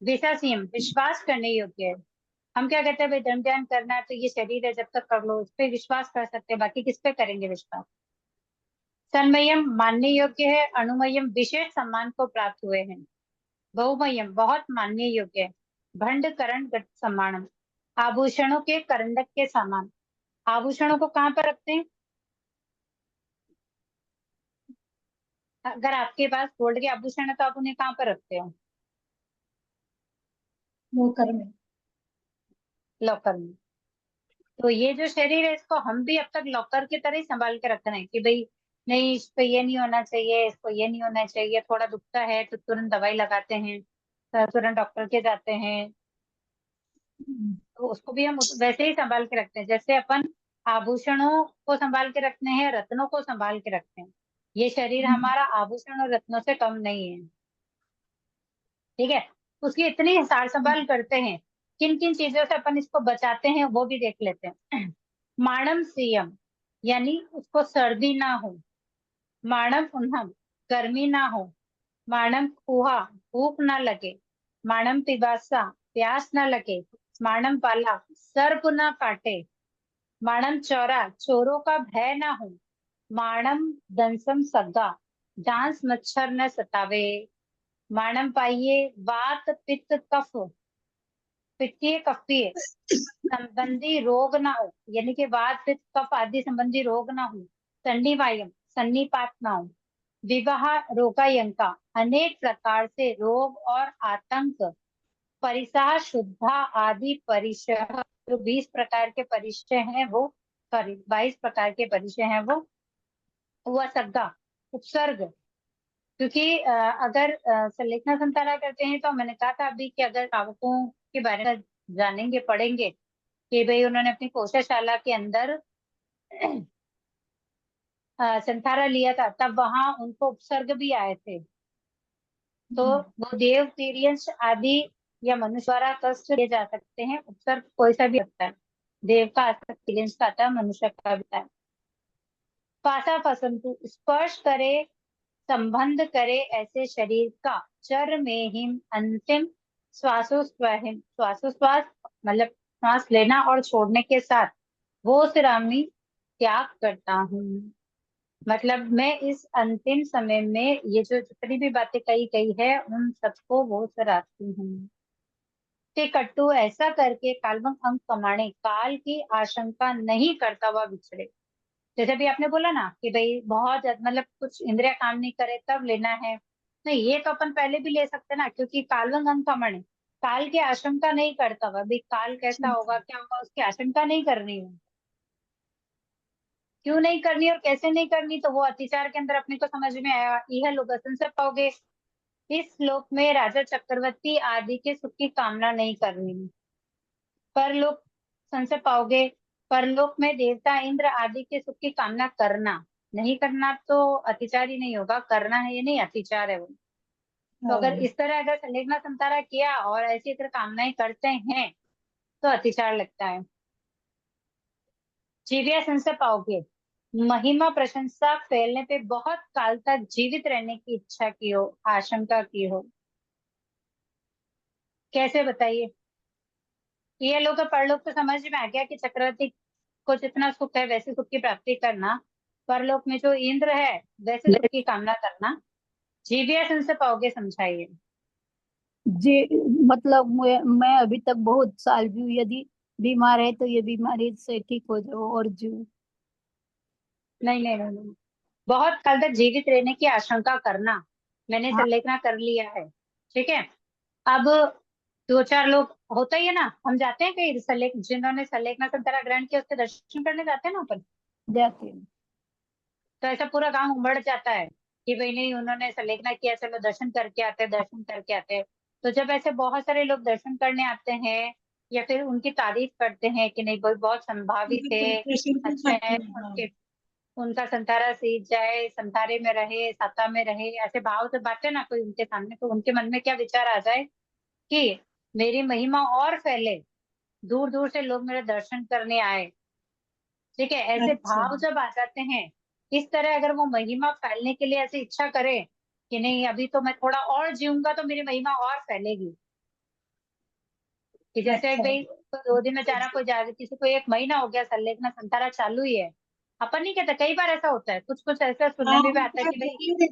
Speaker 1: विश्वासीम, विश्वास करने योग्य है। हम क्या कहते हैं, भाई धर्म ध्यान करना है तो ये शरीर है जब तक कर लो, इस पे विश्वास कर सकते हैं, बाकी किस पे करेंगे विश्वास। तन्मयम, मानने योग्य है, अणुमयम, विशेष सम्मान को प्राप्त हुए हैं, बहुमयम, बहुत मानने योग्य है, भंड करण गट सम्मानम, आभूषणों के करंडक के समान। आभूषणों को कहाँ पर रखते हैं, अगर आपके पास गोल्ड के आभूषण है तो आप उन्हें कहाँ पर रखते हो,
Speaker 2: नौकर में।
Speaker 1: लॉकर में। तो ये जो शरीर है इसको हम भी अब तक लॉकर की तरह ही संभाल के रख रहे हैं कि भाई नहीं इस पे ये नहीं होना चाहिए, इसको ये नहीं होना चाहिए, थोड़ा दुखता है तो तुरंत दवाई लगाते हैं, तो तुरंत डॉक्टर के जाते हैं। तो उसको भी हम वैसे ही संभाल के रखते हैं जैसे अपन आभूषणों को संभाल के रखते हैं, रत्नों को संभाल के रखते हैं। ये शरीर हमारा आभूषण और रत्नों से कम नहीं है। ठीक है, उसकी इतनी सार संभाल करते हैं, किन किन चीजों से अपन इसको बचाते हैं वो भी देख लेते हैं। माणम सीयम, यानी उसको सर्दी ना हो, माणम उन्हम, गर्मी ना हो, माणम कुहा, भूख ना लगे, माणम पिबासा प्यास न लगे, माणम पाला सर्प न काटे, माणम चौरा चोरों का भय न हो, माणम दंसम सग्गा डांस मच्छर न सतावे, माणम पाइये वात पित्त कफ पित्तीय कफीय संबंधी रोग ना हो, यानी कि वात पित्त कफ आदि संबंधी रोग ना हो, संधिवायम सन्निपात ना हो, विवाह रोगायंका अनेक प्रकार से रोग और आतंक, परिसाह शुद्धा आदि परिशह, जो 20 प्रकार के परिचय हैं वो, सॉरी 22 प्रकार के परिचय हैं वो, हुआ सग्गा उपसर्ग, क्योंकि अगर संलेखना संतारा करते हैं तो मैंने कहा था अभी कि अगर पावकों के बारे में जानेंगे पढ़ेंगे कि भाई उन्होंने अपनी कोशाशाला के अंदर संतारा लिया था, तब वहां उनको उपसर्ग भी आए थे, तो वो देव तिर्यंश आदि या मनुष्य द्वारा कष्ट दिए जा सकते हैं, उपसर्ग कोई सा भी होता है, देव का आता है, तिर्यंश का आता है, मनुष्य का भी आता है। पासा फसंतु स्पर्श करे संबंध करे ऐसे शरीर का चर में हिम अंतिम श्वासोस्वाहिम, श्वासोश्वास मतलब सांस लेना और छोड़ने के साथ वो सिरामी त्याग करता हूँ। मतलब मैं इस अंतिम समय में ये जो जितनी भी बातें कही गई है उन सबको वो सराहती हूँ। ते कट्टू ऐसा करके कालवंग अंक कमाने काल की आशंका नहीं करता हुआ विचरे। जैसे भी आपने बोला ना कि भाई बहुत मतलब कुछ इंद्रिया काम नहीं करे तब लेना है, नहीं ये तो अपन पहले भी ले सकते ना, क्योंकि कालवंग अंक कमाने काल की आशंका नहीं करता हुआ, भाई काल कैसा होगा क्या होगा उसकी आशंका नहीं करनी है। क्यों नहीं करनी और कैसे नहीं करनी, तो वो अतिचार के अंदर अपने को समझ में आया, यह लोग असंसर पाओगे। इस श्लोक में राजा चक्रवर्ती आदि के सुख की कामना नहीं करनी, परलोक संसर पाओगे, परलोक में देवता इंद्र आदि के सुख की कामना करना, नहीं करना तो अतिचार ही नहीं होगा, करना है ये नहीं अतिचार है वो। तो अगर इस तरह अगर संलेखना संतारा किया और ऐसी अगर कामनाएं करते हैं तो अतिचार लगता है। जीविया संसर पाओगे, महिमा प्रशंसा फैलने पे बहुत काल तक जीवित रहने की इच्छा की हो, आशंका की हो, कैसे बताइए। ये लोग तो परलोक तो समझ में आ गया कि चक्रवर्ती को जितना सुख है वैसे सुख की प्राप्ति करना, परलोक में जो इंद्र है वैसे सुख की कामना करना, जीविया संसर पाओगे समझाइए।
Speaker 3: जी, मतलब मैं अभी तक बहुत साल जीव, यदि बीमार है तो ये बीमारी से ठीक हो जाओ और जीव।
Speaker 1: नहीं नहीं नहीं नहीं, बहुत काल तक जीवित रहने की आशंका करना, मैंने
Speaker 3: हाँ,
Speaker 1: संलेखना कर लिया है, ठीक है। अब दो चार लोग होता ही है ना, हम जाते हैं कहीं सलेख, जिन्होंने संलेखना संतारा ग्रहण किया उसके दर्शन करने जाते हैं ना अपन,
Speaker 3: जाते हैं।
Speaker 1: तो ऐसा पूरा गांव उमड़ जाता है कि भाई नहीं उन्होंने संलेखना किया, चलो दर्शन करके आते हैं, दर्शन करके आते हैं। तो जब ऐसे बहुत सारे लोग दर्शन करने आते हैं या फिर उनकी तारीफ करते हैं कि नहीं भाई बहुत संभावित है,
Speaker 2: प्रशंसा
Speaker 1: अच्छे
Speaker 2: करते
Speaker 1: हैं
Speaker 2: हैं, हाँ।
Speaker 1: उनके, उनका संतारा सींच जाए, संतारे में रहे, साता में रहे, ऐसे भाव से बातें ना कोई उनके सामने, तो उनके मन में क्या विचार आ जाए कि मेरी महिमा और फैले, दूर दूर से लोग मेरे दर्शन करने आए, ठीक है, ऐसे
Speaker 2: अच्छा,
Speaker 1: भाव जब आ जाते हैं, इस तरह अगर वो महिमा फैलने के लिए ऐसी इच्छा करे कि नहीं अभी तो मैं थोड़ा और जीऊंगा तो मेरी महिमा और फैलेगी, कि जैसे
Speaker 2: अच्छा।
Speaker 1: भाई कोई 2 दिन में जा रहा, कोई जा रहा, किसी को 1 महीना हो गया संलेखना संतारा चालू ही है, अपन नहीं कहते, कई बार ऐसा होता है, कुछ कुछ ऐसा सुनने
Speaker 2: हाँ,
Speaker 1: में भी आता है कि भाई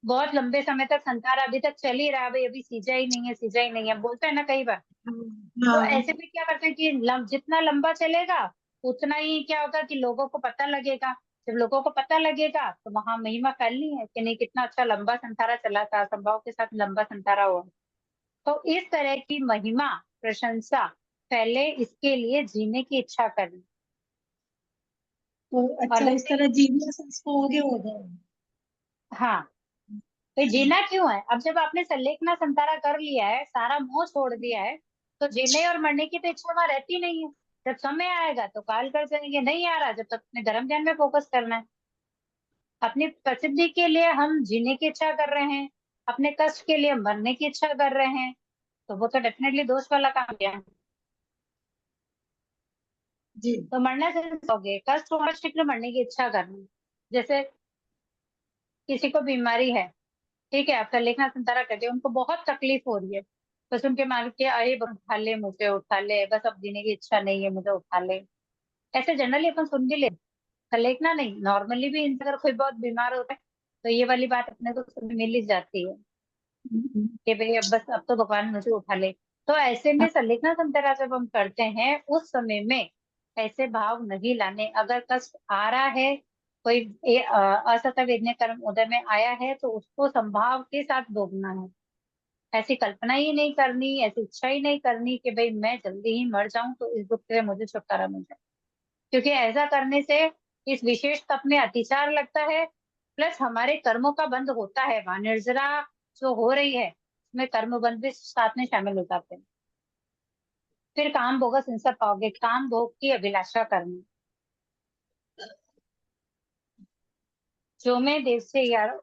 Speaker 1: बहुत लंबे समय तक संतारा अभी तक चल ही रहा है, भाई अभी सीजा ही नहीं है, सीजा ही नहीं है, बोलते हैं ना कई बार। तो
Speaker 2: हाँ,
Speaker 1: ऐसे में क्या करते हैं कि जितना लंबा चलेगा उतना ही क्या होगा कि लोगों को पता लगेगा, जब लोगों को पता लगेगा तो वहां महिमा फैलनी है कि नहीं कितना अच्छा लंबा संतारा चला था, संभाव के साथ लंबा संतारा हुआ। तो इस तरह की महिमा प्रशंसा फैले इसके लिए जीने की इच्छा करनी।
Speaker 2: तो
Speaker 1: और
Speaker 2: अच्छा उस
Speaker 1: वैसे
Speaker 2: तरह जीविया संस्पोगे हो गए।
Speaker 1: हाँ, तो जीना क्यों है, अब जब आपने संलेखना संतारा कर लिया है, सारा मोह छोड़ दिया है, तो जीने और मरने की तो इच्छा वहां रहती नहीं है। जब समय आएगा तो काल कर जाएंगे, नहीं आ रहा जब तक अपने धर्म ज्ञान में फोकस करना है। अपनी प्रसिद्धि के लिए हम जीने की इच्छा कर रहे हैं, अपने कष्ट के लिए मरने की इच्छा कर रहे हैं, तो वो तो डेफिनेटली दोष वाला काम किया।
Speaker 2: जी।
Speaker 1: तो मरना से होगे, कष्ट होगा शीघ्र मरने की इच्छा करना, जैसे किसी को बीमारी है, ठीक है, आप सल्लेखना संतारा करते हैं, उनको बहुत तकलीफ हो रही है, बस उनके मालिक के अरे बस उठा ले मुझे, उठा ले, बस अब जीने की इच्छा नहीं है, मुझे उठा ले। ऐसे जनरली अपन सुन भी लेते, सल्लेखना नहीं, नॉर्मली भी इनसे अगर कोई बहुत बीमार होता है तो ये वाली बात अपने को सुनने मिल ही जाती है कि भाई अब बस अब तो भगवान मुझे उठा ले। तो ऐसे में सल्लेखना संतरा जब हम करते हैं उस समय में ऐसे भाव नहीं लाने। अगर कष्ट आ रहा है, कोई असत वेदने कर्म उदय में आया है, तो उसको संभाव के साथ भोगना है। ऐसी कल्पना ही नहीं करनी, ऐसी इच्छा ही नहीं करनी कि भाई मैं जल्दी ही मर जाऊं तो इस दुख से मुझे छुटकारा मिल जाए, क्योंकि ऐसा करने से इस विशेष तप में अतिचार लगता है, प्लस हमारे कर्मों का बंध होता है। वहां निर्जरा जो हो रही है उसमें कर्म बंध भी साथ में शामिल हो जाते हैं। फिर काम भोग हिंसा पाओगे, काम भोग की अभिलाषा करनी। जो मैं देव से यारो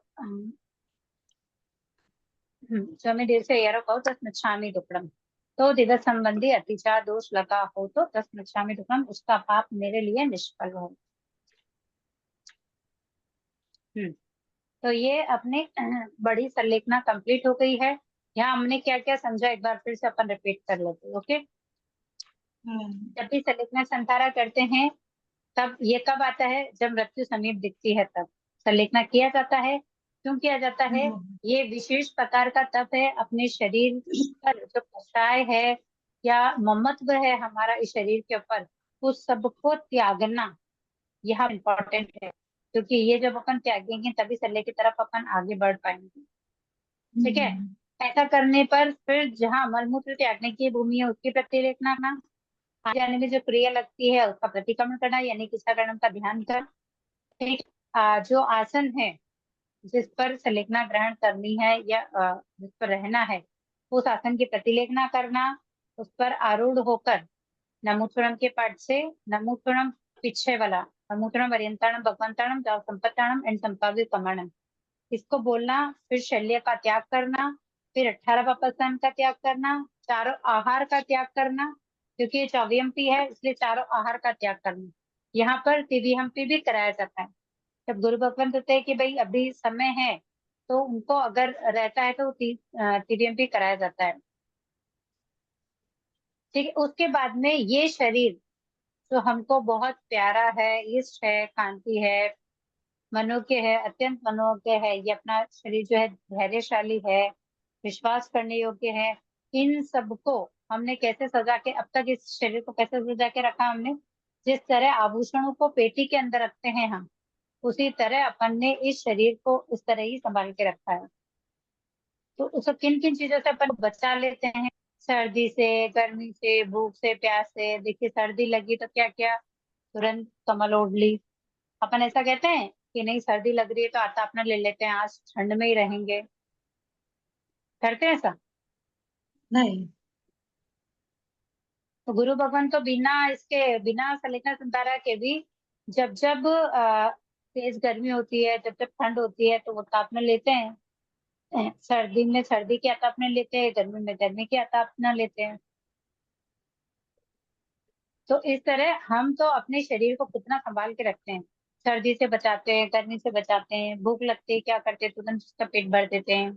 Speaker 1: जो मैं देव से यारो कहो तस मिच्छामि दुक्कडम। तो दिवस संबंधी अतिचार दोष लगा हो तो तस मिच्छामि दुक्कडम, उसका पाप मेरे लिए निष्फल हो। तो ये अपने बड़ी संलेखना कंप्लीट हो गई है। यहाँ हमने क्या क्या समझा एक बार फिर से अपन रिपीट कर लेते हैं। ओके, जब भी संलेखना संतारा करते हैं तब ये कब आता है, जब मृत्यु समीप दिखती है तब संलेखना किया जाता है। क्यों किया जाता है? ये विशेष प्रकार का तप है, अपने शरीर पर जो कषाय है या ममत्व है हमारा इस शरीर के ऊपर, उस सबको त्यागना यह इम्पोर्टेंट है, क्योंकि ये जब अपन त्यागेंगे तभी सल्ले की तरफ अपन आगे बढ़ पाएंगे। ठीक है, ऐसा करने पर फिर जहाँ मलमूत्र त्यागने की भूमि है उसकी प्रतिलेखना करना, आगे जाने में जो क्रिया लगती है उसका प्रतिक्रमण करना, यानी किस्साकर्म का ध्यान कर। ठीक, जो आसन है जिस पर संलेखना ग्रहण करनी है या जिस पर रहना है, उस आसन की प्रतिलेखना करना, उस पर आरूढ़ होकर नमोत्तरम के पाठ से नमोत्तरम पीछे वाला नमोत्तरम अर्यंताणम भगवंताणम संपत्ताणम एंड संपाव्य कमणम, इसको बोलना, फिर शल्य का त्याग करना, फिर 18 पापासन का त्याग करना, चारों आहार का त्याग करना, क्योंकि ये 24 है इसलिए चारों आहार का त्याग करना। यहाँ पर तिविहम्पी भी कराया जाता है। जब गुरु भगवंत होते हैं कि भाई अभी समय है तो उनको अगर रहता है तो तिविहम्पी कराया जाता है। ठीक है, उसके बाद में ये शरीर जो हमको बहुत प्यारा है, इष्ट है, कांति है, मनोज्ञ है, अत्यंत मनोज्ञ है, ये अपना शरीर जो है धैर्यशाली है, विश्वास करने योग्य है, इन सबको हमने कैसे सजा के, अब तक इस शरीर को कैसे सजा के रखा हमने, जिस तरह आभूषणों को पेटी के अंदर रखते हैं हम, उसी तरह अपन ने इस शरीर को इस तरह ही संभाल के रखा है। तो उसको किन किन चीजों से अपन बचा लेते हैं? सर्दी से, गर्मी से, भूख से, प्यास से। देखिए सर्दी लगी तो क्या किया, तुरंत कम्बल ओढ़ ली। अपन ऐसा कहते हैं कि नहीं सर्दी लग रही है तो आता अपना ले लेते हैं, आज ठंड में ही रहेंगे, करते हैं ऐसा?
Speaker 2: नहीं।
Speaker 1: तो गुरु भगवान तो बिना सलेखना संतारा के भी जब जब तेज गर्मी होती है, जब जब ठंड होती है तो वो तापना लेते हैं। सर्दी में सर्दी की आता अपने लेते हैं, गर्मी में गर्मी की आता अपना लेते हैं। तो इस तरह हम तो अपने शरीर को कितना संभाल के रखते हैं, सर्दी से बचाते हैं, गर्मी से बचाते हैं, भूख लगती है क्या करते हैं, तुरंत उसका पेट भर देते हैं,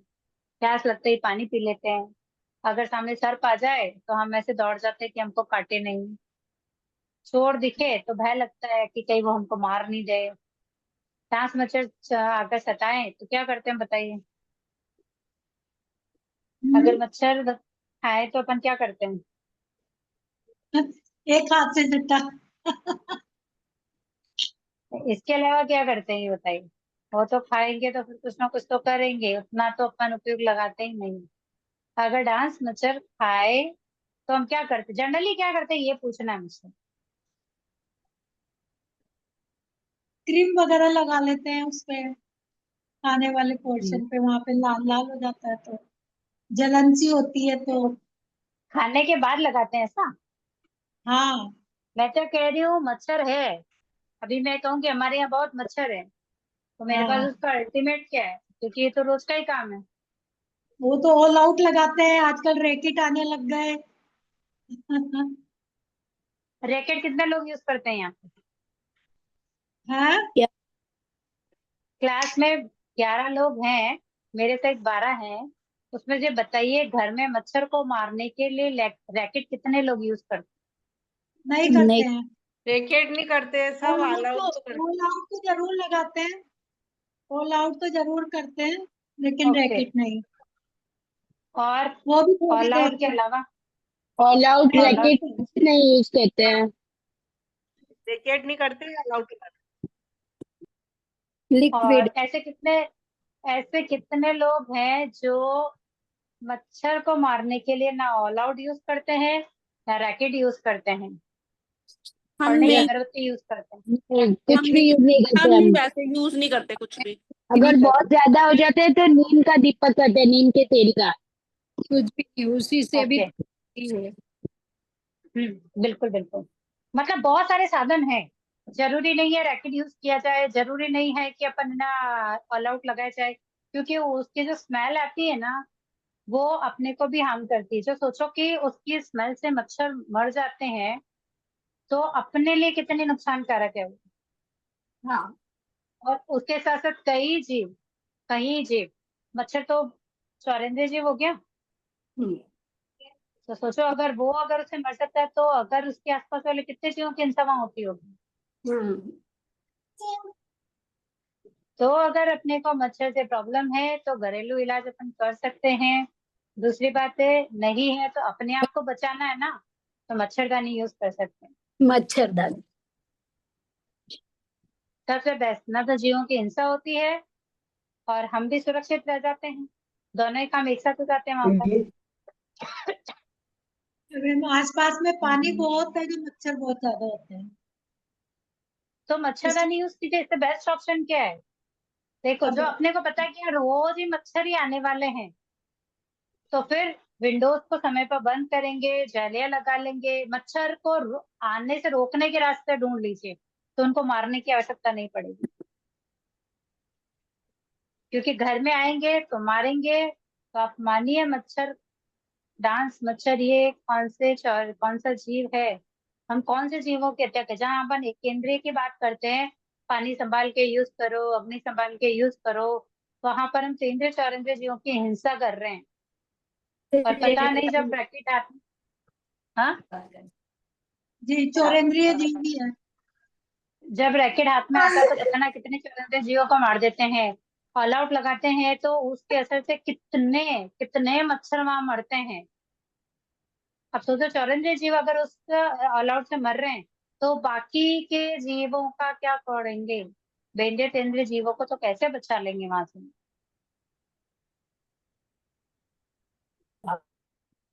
Speaker 1: प्यास लगते ही पानी पी लेते हैं। अगर सामने सर्प आ जाए तो हम ऐसे दौड़ जाते हैं कि हमको काटे नहीं, चोर दिखे तो भय लगता है कि कहीं वो हमको मार नहीं दे, सांस मच्छर अगर सताए तो क्या करते हैं बताइए? अगर मच्छर खाए तो अपन क्या करते हैं?
Speaker 2: एक हाथ से झट्टा।
Speaker 1: इसके अलावा क्या करते हैं ये बताइए? वो तो खाएंगे तो फिर कुछ ना कुछ तो करेंगे, उतना तो अपन उपयोग लगाते ही नहीं। अगर डांस मच्छर खाए तो हम क्या करते, जनरली क्या करते हैं ये पूछना है मुझसे।
Speaker 2: क्रीम वगैरह लगा लेते हैं उस पे, खाने वाले
Speaker 1: हम्म।
Speaker 2: पोर्शन पे, वहां पे लाल लाल हो जाता है तो जलन सी होती है तो।
Speaker 1: खाने के बाद लगाते हैं ऐसा?
Speaker 2: हाँ।
Speaker 1: मैं तो कह रही हूँ मच्छर है, अभी मैं कहूँ कि हमारे यहाँ बहुत मच्छर है तो मेरे पास
Speaker 2: हाँ,
Speaker 1: उसका अल्टीमेट क्या है, क्योंकि ये तो रोज का ही काम है।
Speaker 2: वो तो ऑल आउट लगाते हैं, आजकल रैकेट आने लग गए।
Speaker 1: रैकेट कितने लोग यूज करते हैं यहाँ पे?
Speaker 2: हाँ।
Speaker 1: क्लास में 11 लोग हैं, मेरे साइड 12 हैं, उसमें से बताइए घर में मच्छर को मारने के लिए रैकेट कितने लोग यूज करते
Speaker 2: नहीं करते
Speaker 3: नहीं।
Speaker 2: हैं।
Speaker 4: रैकेट नहीं करते, सब ऑल आउट तो करते।
Speaker 2: ऑल आउट तो जरूर लगाते हैं, ऑल आउट तो जरूर करते हैं,
Speaker 1: हैं?
Speaker 2: लेकिन
Speaker 1: ओके,
Speaker 2: रैकेट नहीं।
Speaker 1: और
Speaker 2: वो भी थोड़ी
Speaker 1: ऑल
Speaker 2: देर
Speaker 1: आउट के
Speaker 2: के।
Speaker 1: अलावा?
Speaker 5: All out
Speaker 1: all out
Speaker 5: racket नहीं यूज करते हैं।
Speaker 4: रैकेट नहीं करते, ऑल आउट करते।
Speaker 3: लिक्विड।
Speaker 1: और ऐसे कितने लोग हैं जो मच्छर को मारने के लिए ना ऑल आउट यूज करते हैं ना रैकेट यूज करते हैं
Speaker 6: हम
Speaker 1: और नहीं
Speaker 6: नहीं
Speaker 1: अगरबत्ती यूज करते हैं?
Speaker 5: नहीं,
Speaker 6: हम
Speaker 5: कुछ भी यूज नहीं करते
Speaker 6: हम
Speaker 5: हम।
Speaker 6: वैसे यूज नहीं करते कुछ भी।
Speaker 5: अगर बहुत ज्यादा हो जाते हैं तो नीम का दीपक करते हैं, नीम के तेल का।
Speaker 3: कुछ भी नहीं, उसी से भी
Speaker 1: ओके,
Speaker 3: है।
Speaker 1: बिल्कुल बिल्कुल। मतलब बहुत सारे साधन हैं, जरूरी नहीं है रैकेट यूज किया जाए, जरूरी नहीं है कि अपन ना ऑल आउट लगाया जाए, क्योंकि उसकी जो स्मेल आती है ना वो अपने को भी हार्म करती है। जो सोचो कि उसकी स्मेल से मच्छर मर जाते हैं तो अपने लिए कितनी नुकसानकारक है वो।
Speaker 3: हाँ।
Speaker 1: और उसके साथ साथ कई जीव, मच्छर तो चौरिंदे जीव हो गया,
Speaker 3: हम्म।
Speaker 1: तो सोचो अगर उसे मर सकता है तो अगर उसके आसपास वाले कितने जीवों की हिंसा वहां होती होगी।
Speaker 3: हम्म।
Speaker 1: तो अगर अपने को मच्छर से प्रॉब्लम है तो घरेलू इलाज अपन कर सकते हैं। दूसरी बात है, नहीं है तो अपने आप को बचाना है ना, तो मच्छरदानी यूज कर सकते हैं।
Speaker 3: मच्छरदानी।
Speaker 1: सबसे बेस्ट, ना तो जीवों की हिंसा होती है और हम भी सुरक्षित रह जाते हैं, दोनों ही काम एक साथ हो जाते हैं वहां पर।
Speaker 2: आसपास में पानी बहुत है, जो मच्छर बहुत ज्यादा होते हैं।
Speaker 1: तो मच्छरदानी यूज कीजिए, इससे बेस्ट ऑप्शन क्या है? देखो,
Speaker 2: अब
Speaker 1: जो अपने को पता है कि यार रोज ही मच्छर ही आने वाले हैं, तो फिर विंडोज को समय पर बंद करेंगे, जालियां लगा लेंगे, मच्छर को आने से रोकने के रास्ते ढूंढ लीजिए, तो उनको मारने की आवश्यकता नहीं पड़ेगी। क्योंकि घर में आएंगे तो मारेंगे, तो आप मानिए मच्छर डांस, मच्छर ये कौन सा जीव है, हम कौन से जीवों की हत्या करें? जहां अपन एक केंद्रीय की बात करते हैं, पानी संभाल के यूज करो, अग्नि संभाल के यूज करो, वहां पर हम तेंद्रीय चौरेंद्रीय जीवों की हिंसा कर रहे हैं। और पता नहीं जब ब्रैकेट आती, हाँ,
Speaker 2: जी, चौरेंद्रीय जीव भी है।
Speaker 1: जब रैकेट हाथ में आता है तो पता ना कितने चुनिंदा जीवों को मार देते हैं। ऑल आउट लगाते हैं तो उसके असर से कितने कितने मच्छर वहां मरते हैं। अब सोचो, चौरंजी जीव अगर उस ऑल आउट से मर रहे हैं तो बाकी के जीवों का क्या करेंगे? बेंद्रीय तेंद्रीय जीवों को तो कैसे बचा लेंगे वहां से?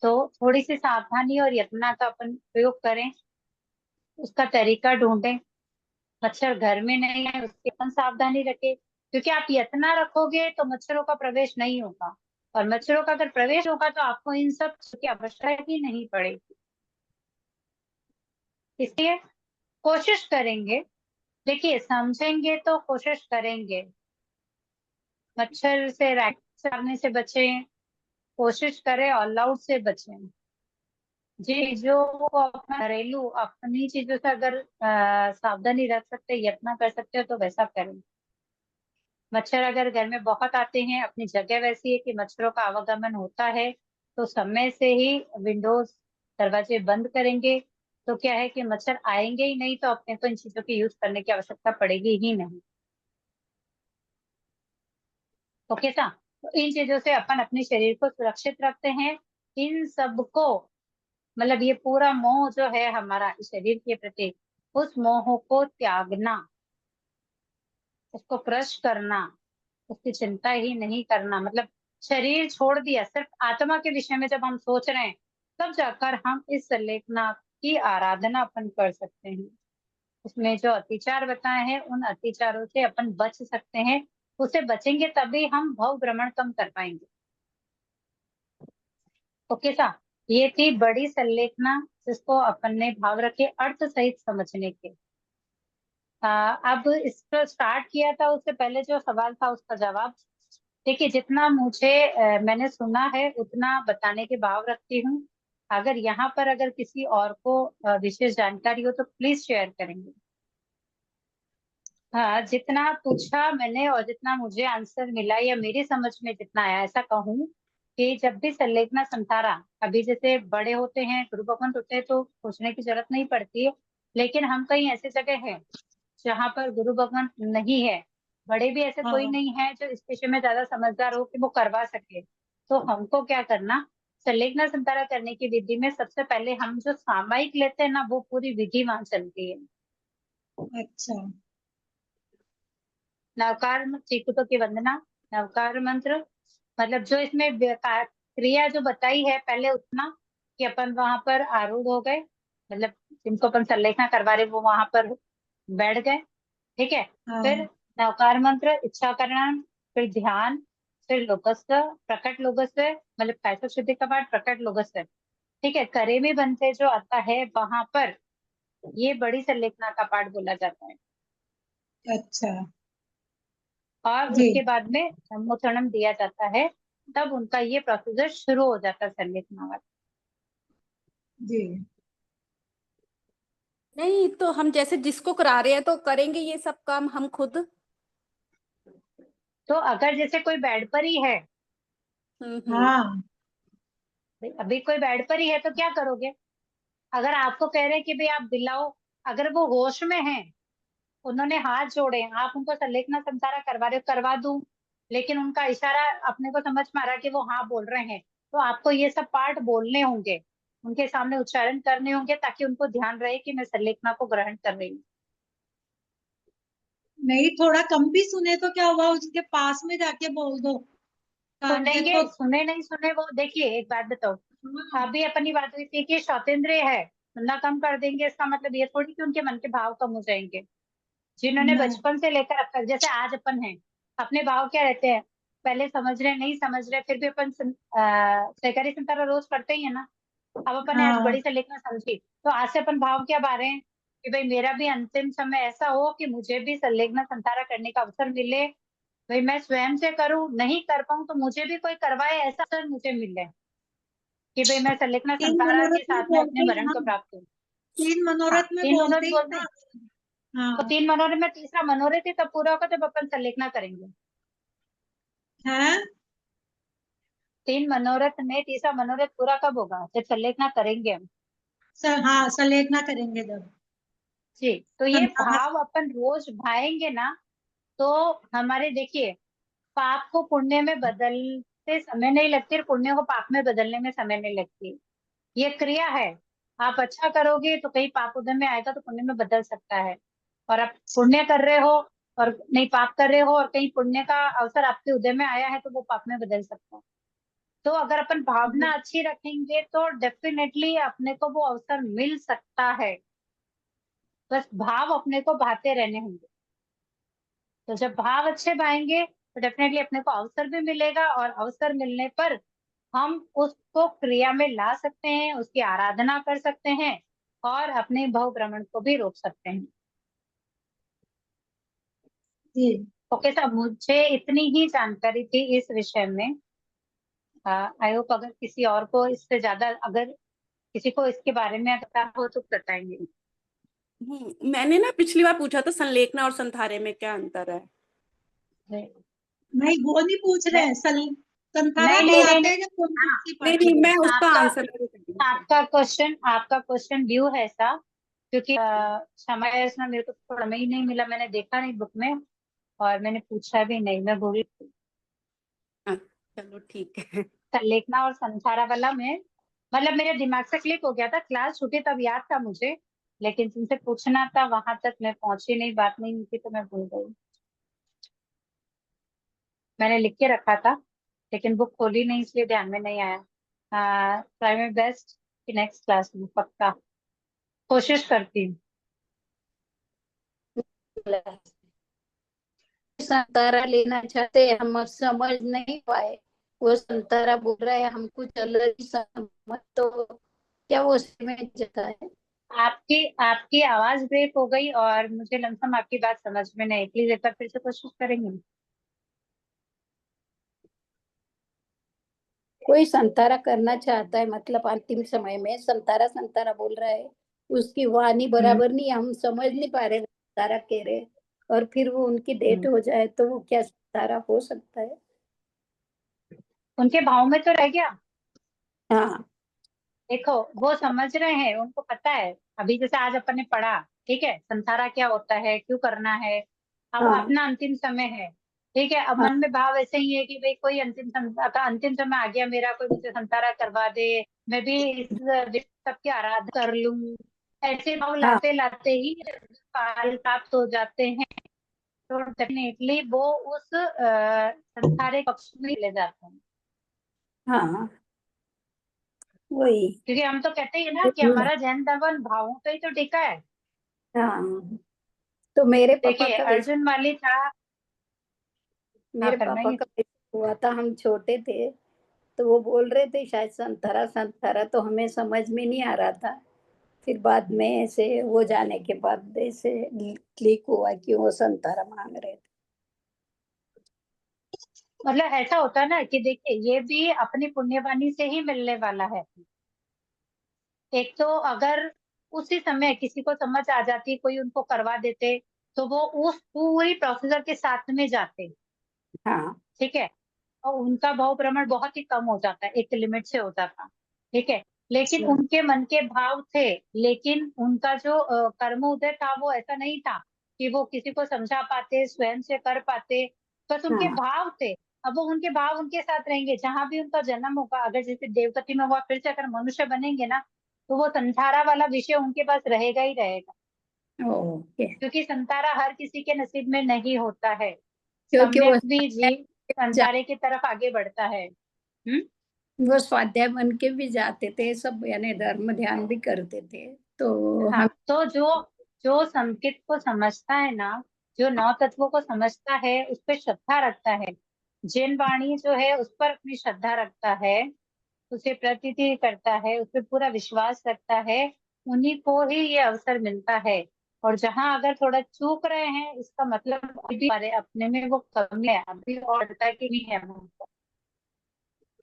Speaker 1: तो थोड़ी सी सावधानी और यत्न का अपन प्रयोग करें, उसका तरीका ढूंढें। मच्छर घर में नहीं है उसकी अपन सावधानी रखें, क्योंकि आप यत्न रखोगे तो मच्छरों का प्रवेश नहीं होगा, और मच्छरों का अगर प्रवेश होगा तो आपको इन सब की आवश्यकता ही नहीं पड़ेगी। इसलिए कोशिश करेंगे, देखिए समझेंगे तो कोशिश करेंगे, मच्छर से रैकेट मारने से बचें, कोशिश करें ऑल आउट से बचें। जी, जो अपना घरेलू अपनी चीजों से अगर सावधानी रख सकते, यत्न कर सकते हो तो वैसा करें। मच्छर अगर घर में बहुत आते हैं, अपनी जगह वैसी है कि मच्छरों का आवागमन होता है, तो समय से ही विंडोज दरवाजे बंद करेंगे, तो क्या है कि मच्छर आएंगे ही नहीं, तो अपने को इन चीजों की यूज करने की आवश्यकता पड़ेगी ही नहीं। ओके सा, तो इन चीजों से अपन अपने शरीर को सुरक्षित रखते हैं। इन सबको, मतलब ये पूरा मोह जो है हमारा इस शरीर के प्रति, उस मोह को त्यागना, उसको क्रश करना, उसकी चिंता ही नहीं करना, मतलब शरीर छोड़ दिया, सिर्फ आत्मा के विषय में जब हम सोच रहे हैं, तब जाकर हम इस संलेखना की आराधना अपन कर सकते हैं। उसमें जो अतिचार बताए हैं उन अतिचारों से अपन बच सकते हैं, उससे बचेंगे तभी हम भव भ्रमण कम कर पाएंगे। ओके सा, ये थी बड़ी संलेखना, जिसको अपन ने भाव रखे अर्थ सहित समझने के। अब इसको स्टार्ट किया था, उससे पहले जो सवाल था उसका जवाब। देखिए, जितना मुझे मैंने सुना है उतना बताने के भाव रखती हूँ। अगर यहाँ पर अगर किसी और को विशेष जानकारी हो तो प्लीज शेयर करेंगे। हाँ, जितना पूछा मैंने और जितना मुझे आंसर मिला या मेरी समझ में जितना आया, ऐसा कहूँ कि जब भी संलेखना संतारा, अभी जैसे बड़े होते हैं, गुरु भगवंत होते हैं, तो सोचने की जरूरत नहीं पड़ती है। लेकिन हम कहीं ऐसी जगह हैं जहाँ पर गुरु भगवंत नहीं है, बड़े भी ऐसे कोई
Speaker 2: हाँ
Speaker 1: नहीं है जो इस विषय में ज्यादा समझदार हो कि वो करवा सके। तो हमको क्या करना, संलेखना संतारा करने की विधि में सबसे पहले हम जो सामायिक लेते हैं ना, वो पूरी विधि वहां चलती है।
Speaker 2: अच्छा
Speaker 1: नवकार चिकुटों की वंदना, नवकार मंत्र, मतलब जो इसमें क्रिया जो बताई है पहले उतना कि अपन वहां पर आरूढ़ हो गए, मतलब जिनको अपन संलेखना करवा रहे वो वहां पर बैठ गए, ठीक है। फिर
Speaker 2: हाँ
Speaker 1: नवकार मंत्र, इच्छा करना, फिर ध्यान, फिर लोकस्व, प्रकट लोकस्व, मतलब 65 शुद्धि का पाठ प्रकट लोकस्व, ठीक है। करे में बनते जो आता है वहां पर ये बड़ी संलेखना का पाठ बोला जाता है।
Speaker 2: अच्छा
Speaker 1: और
Speaker 2: जी
Speaker 1: उसके बाद में धम्मोचरणम दिया जाता है, तब उनका ये प्रोसीजर शुरू हो जाता है संलेखना वाला।
Speaker 2: जी
Speaker 6: नहीं तो हम जैसे जिसको करा रहे हैं तो करेंगे ये सब काम हम खुद।
Speaker 1: तो अगर जैसे कोई बेड पर ही है,
Speaker 6: हम्म।
Speaker 2: हाँ
Speaker 1: अभी कोई बेड पर ही है, तो क्या करोगे? अगर आपको कह रहे हैं कि भाई आप दिलाओ, अगर वो होश में है, उन्होंने हाथ जोड़े हैं, आप उनको संलेखना संतारा करवा रहे हो, करवा दूं, लेकिन उनका इशारा अपने को समझ में आ रहा है कि वो हाँ बोल रहे हैं, तो आपको ये सब पाठ बोलने होंगे, उनके सामने उच्चारण करने होंगे, ताकि उनको ध्यान रहे कि मैं संलेखना को ग्रहण कर रही हूँ।
Speaker 2: नहीं, थोड़ा कम भी सुने तो क्या हुआ, उसके पास में जाके बोल दो कान के
Speaker 1: सुनेंगे,
Speaker 2: तो।
Speaker 1: सुने नहीं सुने, वो देखिए एक बात बताओ, अभी अपनी बात हुई थी कि शौतेंद्रिय है, सुनना कम कर देंगे, इसका मतलब ये थोड़ी कि उनके मन के भाव कम हो जाएंगे। जिन्होंने
Speaker 2: नहीं
Speaker 1: बचपन से लेकर अब तक, जैसे आज अपन है, अपने भाव क्या रहते हैं, पहले समझ रहे नहीं समझ रहे, फिर भी अपन सहकारी संतारा रोज करते ही है ना। अब अपन ने आज
Speaker 2: हाँ
Speaker 1: बड़ी से लेकर समझी, तो आज से अपन भाव क्या बा रहे हैं कि भाई मेरा भी अंतिम समय ऐसा हो कि मुझे भी संलेखना संतारा करने का अवसर मिले, भाई मैं स्वयं से करूं, नहीं कर पाऊं तो मुझे भी कोई करवाए, ऐसा अवसर मुझे मिले कि भाई मैं संलेखना
Speaker 2: तीन
Speaker 1: संतारा के
Speaker 2: मनोरथ में
Speaker 1: साथ में अपने
Speaker 2: बोलते ही
Speaker 1: मरण
Speaker 2: ना,
Speaker 1: को प्राप्त करूं।
Speaker 2: तीन
Speaker 1: हाँ,
Speaker 2: मनोरथ में
Speaker 1: 3 मनोरथ
Speaker 2: बोलते ही
Speaker 1: बोलते
Speaker 2: ना।
Speaker 1: हैं। तो
Speaker 2: हाँ
Speaker 1: 3 मनोरथ में तीसरा मनोरथ ही तब पूरा होगा जब अपन संलेखना करेंगे।
Speaker 2: है
Speaker 1: 3 मनोरथ में तीसरा मनोरथ पूरा कब होगा? जब संलेखना करेंगे हम।
Speaker 2: सर, हाँ संलेखना करेंगे जब
Speaker 1: जी, तो ये
Speaker 2: संतारा।
Speaker 1: भाव अपन रोज भाएंगे ना, तो हमारे देखिए पाप को पुण्य में बदलते समय नहीं लगती और पुण्य को पाप में बदलने में समय नहीं लगती। ये क्रिया है, आप अच्छा करोगे तो कहीं पाप उदय में आएगा तो पुण्य में बदल सकता है, और आप पुण्य कर रहे हो और नहीं पाप कर रहे हो और कहीं पुण्य का अवसर आपके उदय में आया है तो वो पाप में बदल सकता है। तो अगर अपन भावना अच्छी रखेंगे तो डेफिनेटली अपने को वो अवसर मिल सकता है, बस भाव अपने को भाते रहने होंगे। तो जब भाव अच्छे भाएंगे तो डेफिनेटली अपने को अवसर भी मिलेगा, और अवसर मिलने पर हम उसको क्रिया में ला सकते हैं, उसकी आराधना कर सकते हैं और अपने भव भ्रमण को भी रोक सकते हैं।
Speaker 2: जी
Speaker 1: ओके साहब, मुझे इतनी ही जानकारी थी इस विषय में। आई होप अगर किसी और को इससे ज्यादा, अगर किसी को इसके बारे में पता हो तो बताएंगे।
Speaker 6: मैंने ना पिछली बार पूछा था संलेखना और संथारे में क्या अंतर है।
Speaker 2: नहीं, वो नहीं पूछ रहे हैं, संतारा
Speaker 1: नहीं नहीं नहीं
Speaker 2: दिलाते
Speaker 1: नहीं,
Speaker 2: हैं जब कौन
Speaker 1: हाँ,
Speaker 2: सी
Speaker 6: नहीं
Speaker 2: पार्टी
Speaker 6: नहीं
Speaker 2: में।
Speaker 6: मैं उसका
Speaker 1: आपका
Speaker 6: आंसर
Speaker 1: आपका क्वेश्चन ड्यू है ऐसा, क्योंकि क्षमा याचना, मेरे को थोड़ा समय ही नहीं मिला, मैंने देखा नहीं बुक में और मैंने पूछा भी नहीं, मैं भूल गई।
Speaker 6: चलो ठीक है।
Speaker 1: संलेखना और संथारा वाला में मतलब मेरे दिमाग से क्लिक हो गया था, क्लास छूटी तब याद था मुझे, लेकिन तुमसे पूछना था वहां तक मैं पहुंची नहीं, बात नहीं हुई थी तो मैं भूल गई। मैंने लिख के रखा था लेकिन बुक खोली नहीं, इसलिए ध्यान में नहीं आया। ट्राई माय बेस्ट कि नेक्स्ट क्लास में पक्का कोशिश करती हूँ।
Speaker 3: संतारा लेना चाहते हैं, हम समझ नहीं पाए, वो संतारा बोल रहा है, हम कुछ अलग ही समझ, तो क्या वो समझ जाता है?
Speaker 1: आपकी आपकी आवाज ब्रेक हो गई और मुझे लमसम आपकी बात समझ में नहीं, प्लीज एक बार फिर से कोशिश करेंगे?
Speaker 3: कोई संतारा करना चाहता है, मतलब अंतिम समय में संतारा संतारा बोल रहा है, उसकी वाणी
Speaker 1: हम्म,
Speaker 3: बराबर नहीं, हम समझ नहीं पा रहे संतारा कह रहे, और फिर वो उनकी डेथ हो जाए तो वो क्या संतारा हो सकता है?
Speaker 1: उनके भाव में तो रह गया।
Speaker 3: हाँ
Speaker 1: देखो वो समझ रहे हैं, उनको पता है। अभी जैसे आज अपन ने पढ़ा, ठीक है, संसारा क्या होता है, क्यों करना है। अब
Speaker 3: हाँ
Speaker 1: अपना अंतिम समय है, ठीक है। अब
Speaker 3: हाँ
Speaker 1: मन में भाव ऐसे ही है कि भाई कोई अंतिम समय आ गया मेरा, कोई मुझे संसारा करवा दे, मैं भी इस विश्व की आराधना कर लूं। ऐसे भाव
Speaker 3: हाँ
Speaker 1: लाते लाते ही काल प्राप्त हो जाते हैं, तो डेफिनेटली वो उस संसारे पक्ष में ले जाते हैं।
Speaker 3: हाँ वही।
Speaker 1: क्योंकि हम तो कहते ही है ना कि हमारा जैन धर्म भावों पे ही तो टिका है।
Speaker 3: हाँ तो मेरे पापा
Speaker 1: देखिए
Speaker 3: का वैसे
Speaker 1: अर्जुन वाली था। हाँ
Speaker 3: मेरे पापा
Speaker 1: फरमाइए।
Speaker 3: का वैसे हुआ था, हम छोटे थे तो वो बोल रहे थे शायद संतरा संतरा, तो हमें समझ में नहीं आ रहा था। फिर बाद में ऐसे वो जाने के बाद ऐसे क्लिक हुआ कि वो संतरा मांग रहे थे।
Speaker 1: मतलब ऐसा होता है ना कि देखिए ये भी अपनी पुण्यवाणी से ही मिलने वाला है। एक तो अगर उसी समय किसी को समझ आ जाती, कोई उनको करवा देते, तो वो उस पूरी प्रोसीजर के साथ में जाते,
Speaker 3: हाँ
Speaker 1: ठीक है, और उनका भाव प्रमाण बहुत ही कम हो जाता है, एक लिमिट से हो जाता, ठीक है। लेकिन उनके मन के भाव थे, लेकिन उनका जो कर्म उदय था वो ऐसा नहीं था कि वो किसी को समझा पाते, स्वयं से कर पाते। बस उनके
Speaker 3: हाँ
Speaker 1: भाव थे। अब वो उनके भाव उनके साथ रहेंगे जहां भी उनका जन्म होगा। अगर जैसे देवगति में हुआ, फिर से अगर मनुष्य बनेंगे ना, तो वो संसारा वाला विषय उनके पास रहेगा ही रहेगा।
Speaker 3: ओके।
Speaker 1: क्योंकि संसारा हर किसी के नसीब में नहीं होता है।
Speaker 3: क्योंकि
Speaker 1: सम्यक भी जीव
Speaker 3: जा,
Speaker 1: संसारे की तरफ आगे बढ़ता है।
Speaker 3: वो स्वाध्याय बन के भी जाते थे सब, यानी धर्म ध्यान भी करते थे। तो
Speaker 1: हाँ,
Speaker 3: हम
Speaker 1: तो जो जो संकेत को समझता है ना, जो नौ तत्वों को समझता है, उस पर श्रद्धा रखता है, जैन वाणी जो है उस पर अपनी श्रद्धा रखता है, उसे प्रतीति करता है, उस पर पूरा विश्वास रखता है, उन्हीं को ही ये अवसर मिलता है। और जहां अगर थोड़ा चूक रहे हैं, इसका मतलब अभी भी हमारे अपने में वो कमी है, अभी और पता कि नहीं है हमको।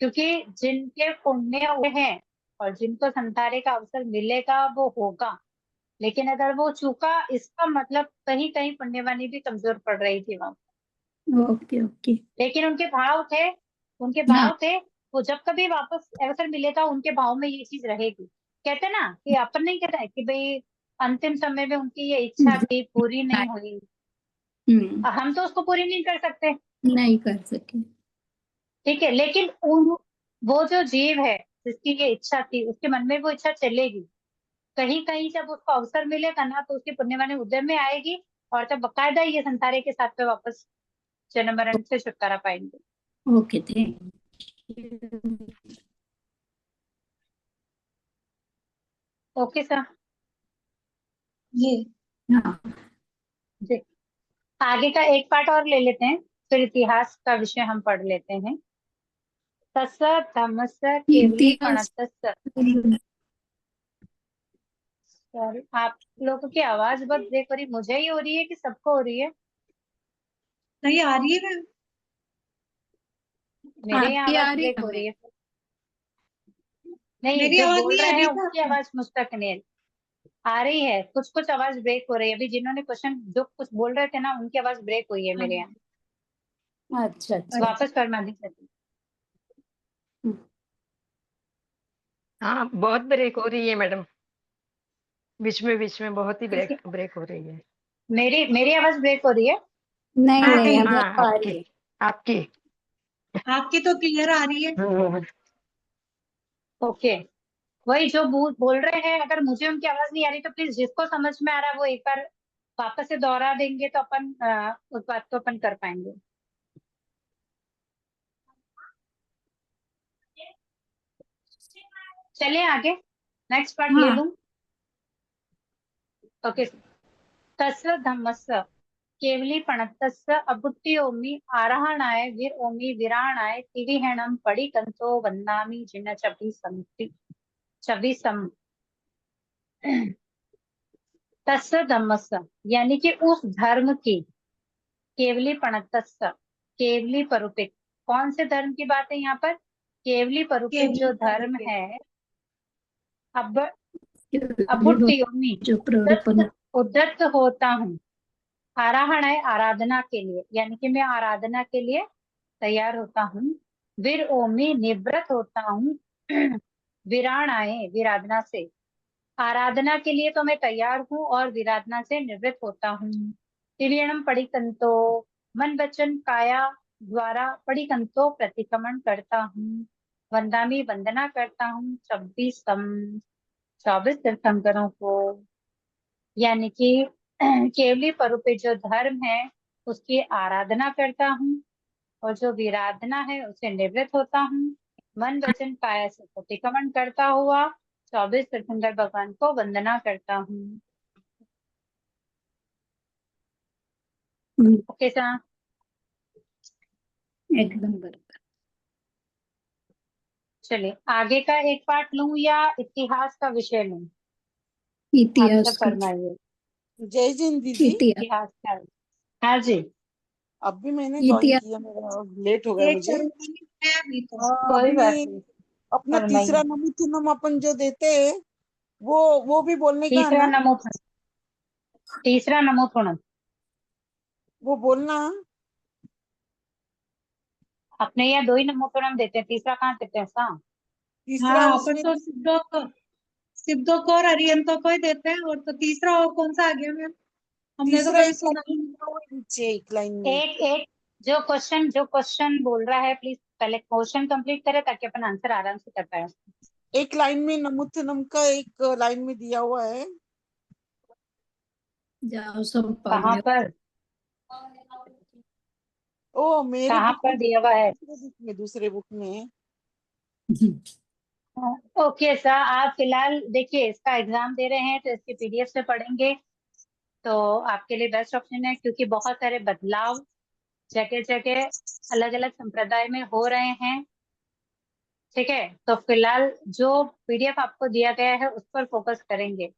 Speaker 1: क्योंकि जिनके पुण्य हुए हैं और जिनको संसारे का अवसर मिलेगा वो होगा। लेकिन अगर वो चूका, इसका मतलब कहीं कहीं पुण्यवानी भी कमजोर पड़ रही थी वहां।
Speaker 3: Okay okay.
Speaker 1: लेकिन उनके भाव थे, उनके
Speaker 3: हाँ
Speaker 1: भाव थे। वो जब कभी वापस अवसर मिलेगा, उनके भाव में ये चीज रहेगी। कहते ना कि अपन नहीं कहता है कि भाई अंतिम समय में उनकी ये इच्छा थी, पूरी नहीं हुई। हम तो उसको पूरी नहीं कर सकते,
Speaker 3: नहीं कर सके।
Speaker 1: ठीक है। लेकिन वो जो जीव है जिसकी ये इच्छा थी, उसके मन में वो इच्छा चलेगी। कहीं कहीं जब उसको अवसर मिलेगा ना, तो उसकी पुण्यवानी उद्यम में आएगी, और तब बकायदा ये संसारे के साथ में वापस जन्म मरण से छुटकारा पाएंगे।
Speaker 3: Okay thank you.
Speaker 1: Okay sir
Speaker 2: ये
Speaker 3: हाँ
Speaker 1: जी। आगे का एक पार्ट और ले लेते हैं, फिर इतिहास का विषय हम पढ़ लेते हैं। तस्य धम्मस्य केवली
Speaker 3: इतिहास।
Speaker 1: प्रणतस्य। सॉरी, आप लोगों की आवाज बहुत ब्रेक हो रही, मुझे ही हो रही है कि सबको हो रही है?
Speaker 2: नहीं आ रही है।
Speaker 1: मेरे यहाँ
Speaker 3: आपकी
Speaker 1: आवाज
Speaker 3: आ रही
Speaker 1: ब्रेक हो
Speaker 3: हमें।
Speaker 1: रही है? नहीं,
Speaker 2: मेरी
Speaker 1: जो
Speaker 2: आवाज
Speaker 1: बोल
Speaker 2: नहीं आ
Speaker 1: रहे हैं
Speaker 2: रही
Speaker 1: उनकी
Speaker 2: क्या?
Speaker 1: आवाज मुझ तक नहीं आ रही है। कुछ कुछ आवाज ब्रेक हो रही है। अभी जिन्होंने क्वेश्चन जो कुछ बोल रहे थे ना, उनकी आवाज ब्रेक हुई है मेरे यहाँ।
Speaker 3: अच्छा अच्छा।
Speaker 1: वापस फरमा दीजिए।
Speaker 7: हाँ बहुत ब्रेक हो रही है मैडम, बीच में बहुत ही ब्रेक ब्रेक हो रही है।
Speaker 1: मेरी मेरी आवाज ब्रेक हो रही है?
Speaker 3: नहीं
Speaker 2: हाँ
Speaker 3: नहीं हमें
Speaker 7: हाँ
Speaker 3: तो आ रही
Speaker 7: आपकी
Speaker 3: है।
Speaker 7: आपकी
Speaker 2: आपकी तो क्लियर आ रही है।
Speaker 1: ओके। वही जो बोल रहे हैं, अगर मुझे उनकी आवाज नहीं आ रही तो प्लीज जिसको समझ में आ रहा है वो एक बार वापस से दोहरा देंगे, तो अपन उस बात को अपन कर पाएंगे। चलिए आगे, नेक्स्ट पार्ट ले
Speaker 3: हाँ
Speaker 1: लूं। ओके। तस्य धम्मस्य केवली प्रणतस्य अबुद्धि आरहणाय वीर ओमि विराणाय तिविहेणम पड़ी कंसो वंदामि जिन चबी संति चबी सम। तस्य धम्मस्य यानी कि उस धर्म की, केवली प्रणतस्य केवली परुपित। कौन से धर्म की बात है यहाँ पर? केवली परुपित जो धर्म है। अब अबुद्धि
Speaker 3: जो प्रवृत्ति।
Speaker 1: उद्दत होता हूँ। आराहण है आराधना के लिए, यानी कि मैं आराधना के लिए तैयार होता हूँ। वीर ओमी निवृत्त होता हूँ वीराणाए विराधना से। आराधना के लिए तो मैं तैयार हूँ और विराधना से निवृत्त होता हूँ। तिरियणम पड़िकंतो मन वचन काया द्वारा पड़िकंतो प्रतिक्रमण करता हूँ। वंदामी वंदना करता हूँ 24 तीर्थंकरों को, यानी कि केवली परुपे जो धर्म है उसकी आराधना करता हूँ और जो विराधना है उसे निवृत्त होता हूँ। मन वचन काया से प्रतिक्रमण करता हुआ 24 तीर्थंकर भगवान को वंदना करता हूँ। ओके सर,
Speaker 3: एकदम बराबर।
Speaker 1: चलिए आगे का एक पार्ट लूं या इतिहास का विषय लूं? आप
Speaker 3: इतिहास
Speaker 1: सब
Speaker 3: का।
Speaker 1: फरमाइए।
Speaker 8: जय जिन दीदी।
Speaker 3: इतिहास।
Speaker 1: इतिहास का, हाँ जी।
Speaker 8: अब भी मैंने ज्वाइन
Speaker 3: इतिहास।
Speaker 8: किया, मेरा लेट हो गया
Speaker 2: एक
Speaker 8: मुझे।
Speaker 2: करूंगी मैं अभी तो।
Speaker 1: कोई बात
Speaker 8: अभी
Speaker 1: नहीं,
Speaker 8: अपना
Speaker 1: फरमाइए।
Speaker 8: तीसरा नमूथुनम अपन जो देते हैं वो भी बोलने का है
Speaker 1: तीसरा
Speaker 8: ना?
Speaker 1: नमोथुणम, तीसरा नमोथुणम
Speaker 8: वो बोलना।
Speaker 1: अपने यहाँ 2 ही नमोथुणम देते हैं, तीसरा कहाँ देते हैं सा?
Speaker 8: तीसरा
Speaker 2: हाँ, अपन
Speaker 8: उसमें
Speaker 2: तो सिद्धों को और अरियंतों को ही देते हैं। और तो तीसरा और कौन सा आ गया मैम? हमने तो
Speaker 8: तीसरा
Speaker 2: कभी
Speaker 8: एक
Speaker 2: सुना
Speaker 8: लाइन
Speaker 2: नहीं।
Speaker 8: में दिया हुआ है नीचे, एक लाइन में।
Speaker 1: एक जो क्वेश्चन बोल रहा है प्लीज पहले क्वेश्चन कंप्लीट करे ताकि अपन आंसर आराम से कर पाए।
Speaker 8: एक लाइन में नमूथुनम का एक लाइन में दिया हुआ है।
Speaker 3: जाओ सब
Speaker 1: कहाँ
Speaker 3: पागल।
Speaker 1: पर,
Speaker 8: ओ मेरे
Speaker 1: कहाँ
Speaker 8: बुक
Speaker 1: पर
Speaker 8: में,
Speaker 1: दिया हुआ है?
Speaker 8: दूसरे बुक में।
Speaker 1: ओके सर, आप फिलहाल देखिए इसका एग्जाम दे रहे हैं तो इसके पीडीएफ से पढ़ेंगे तो आपके लिए बेस्ट ऑप्शन है, क्योंकि बहुत सारे बदलाव जगह जगह अलग अलग संप्रदाय में हो रहे हैं। ठीक है, तो फिलहाल जो पीडीएफ आपको दिया गया है उस पर फोकस करेंगे,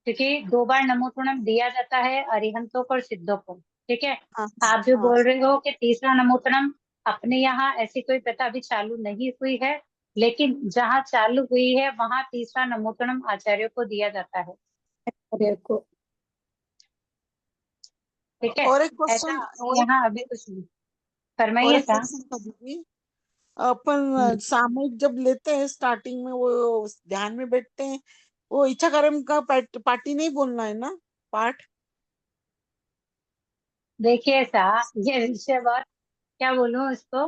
Speaker 1: क्योंकि 2 बार नमोथुणम दिया जाता है अरिहंतों को और सिद्धों को। ठीक है,
Speaker 8: हाँ
Speaker 1: आप जो
Speaker 8: हाँ।
Speaker 1: बोल रहे हो कि तीसरा नमोथुणम, अपने यहाँ ऐसी कोई प्रथा अभी चालू नहीं हुई है, लेकिन जहाँ चालू हुई है वहां तीसरा नमोथुणम आचार्यों को दिया जाता है।
Speaker 3: अरे को
Speaker 1: ठीक है,
Speaker 8: और एक
Speaker 1: ऐसा
Speaker 8: क्वेश्चन,
Speaker 1: यहाँ अभी कुछ नहीं।
Speaker 8: और
Speaker 1: फरमाइए
Speaker 8: एक
Speaker 1: सा।
Speaker 8: क्वेश्चन था दीदी। अपन सामयिक जब लेते हैं स्टार्टिंग में, वो ध्यान में बैठते हैं, वो इच्छा कर्म का पार्टी नहीं बोलना है ना, पाठ?
Speaker 1: देखिए सा, ये विषय बहुत, क्या बोलूं इसको,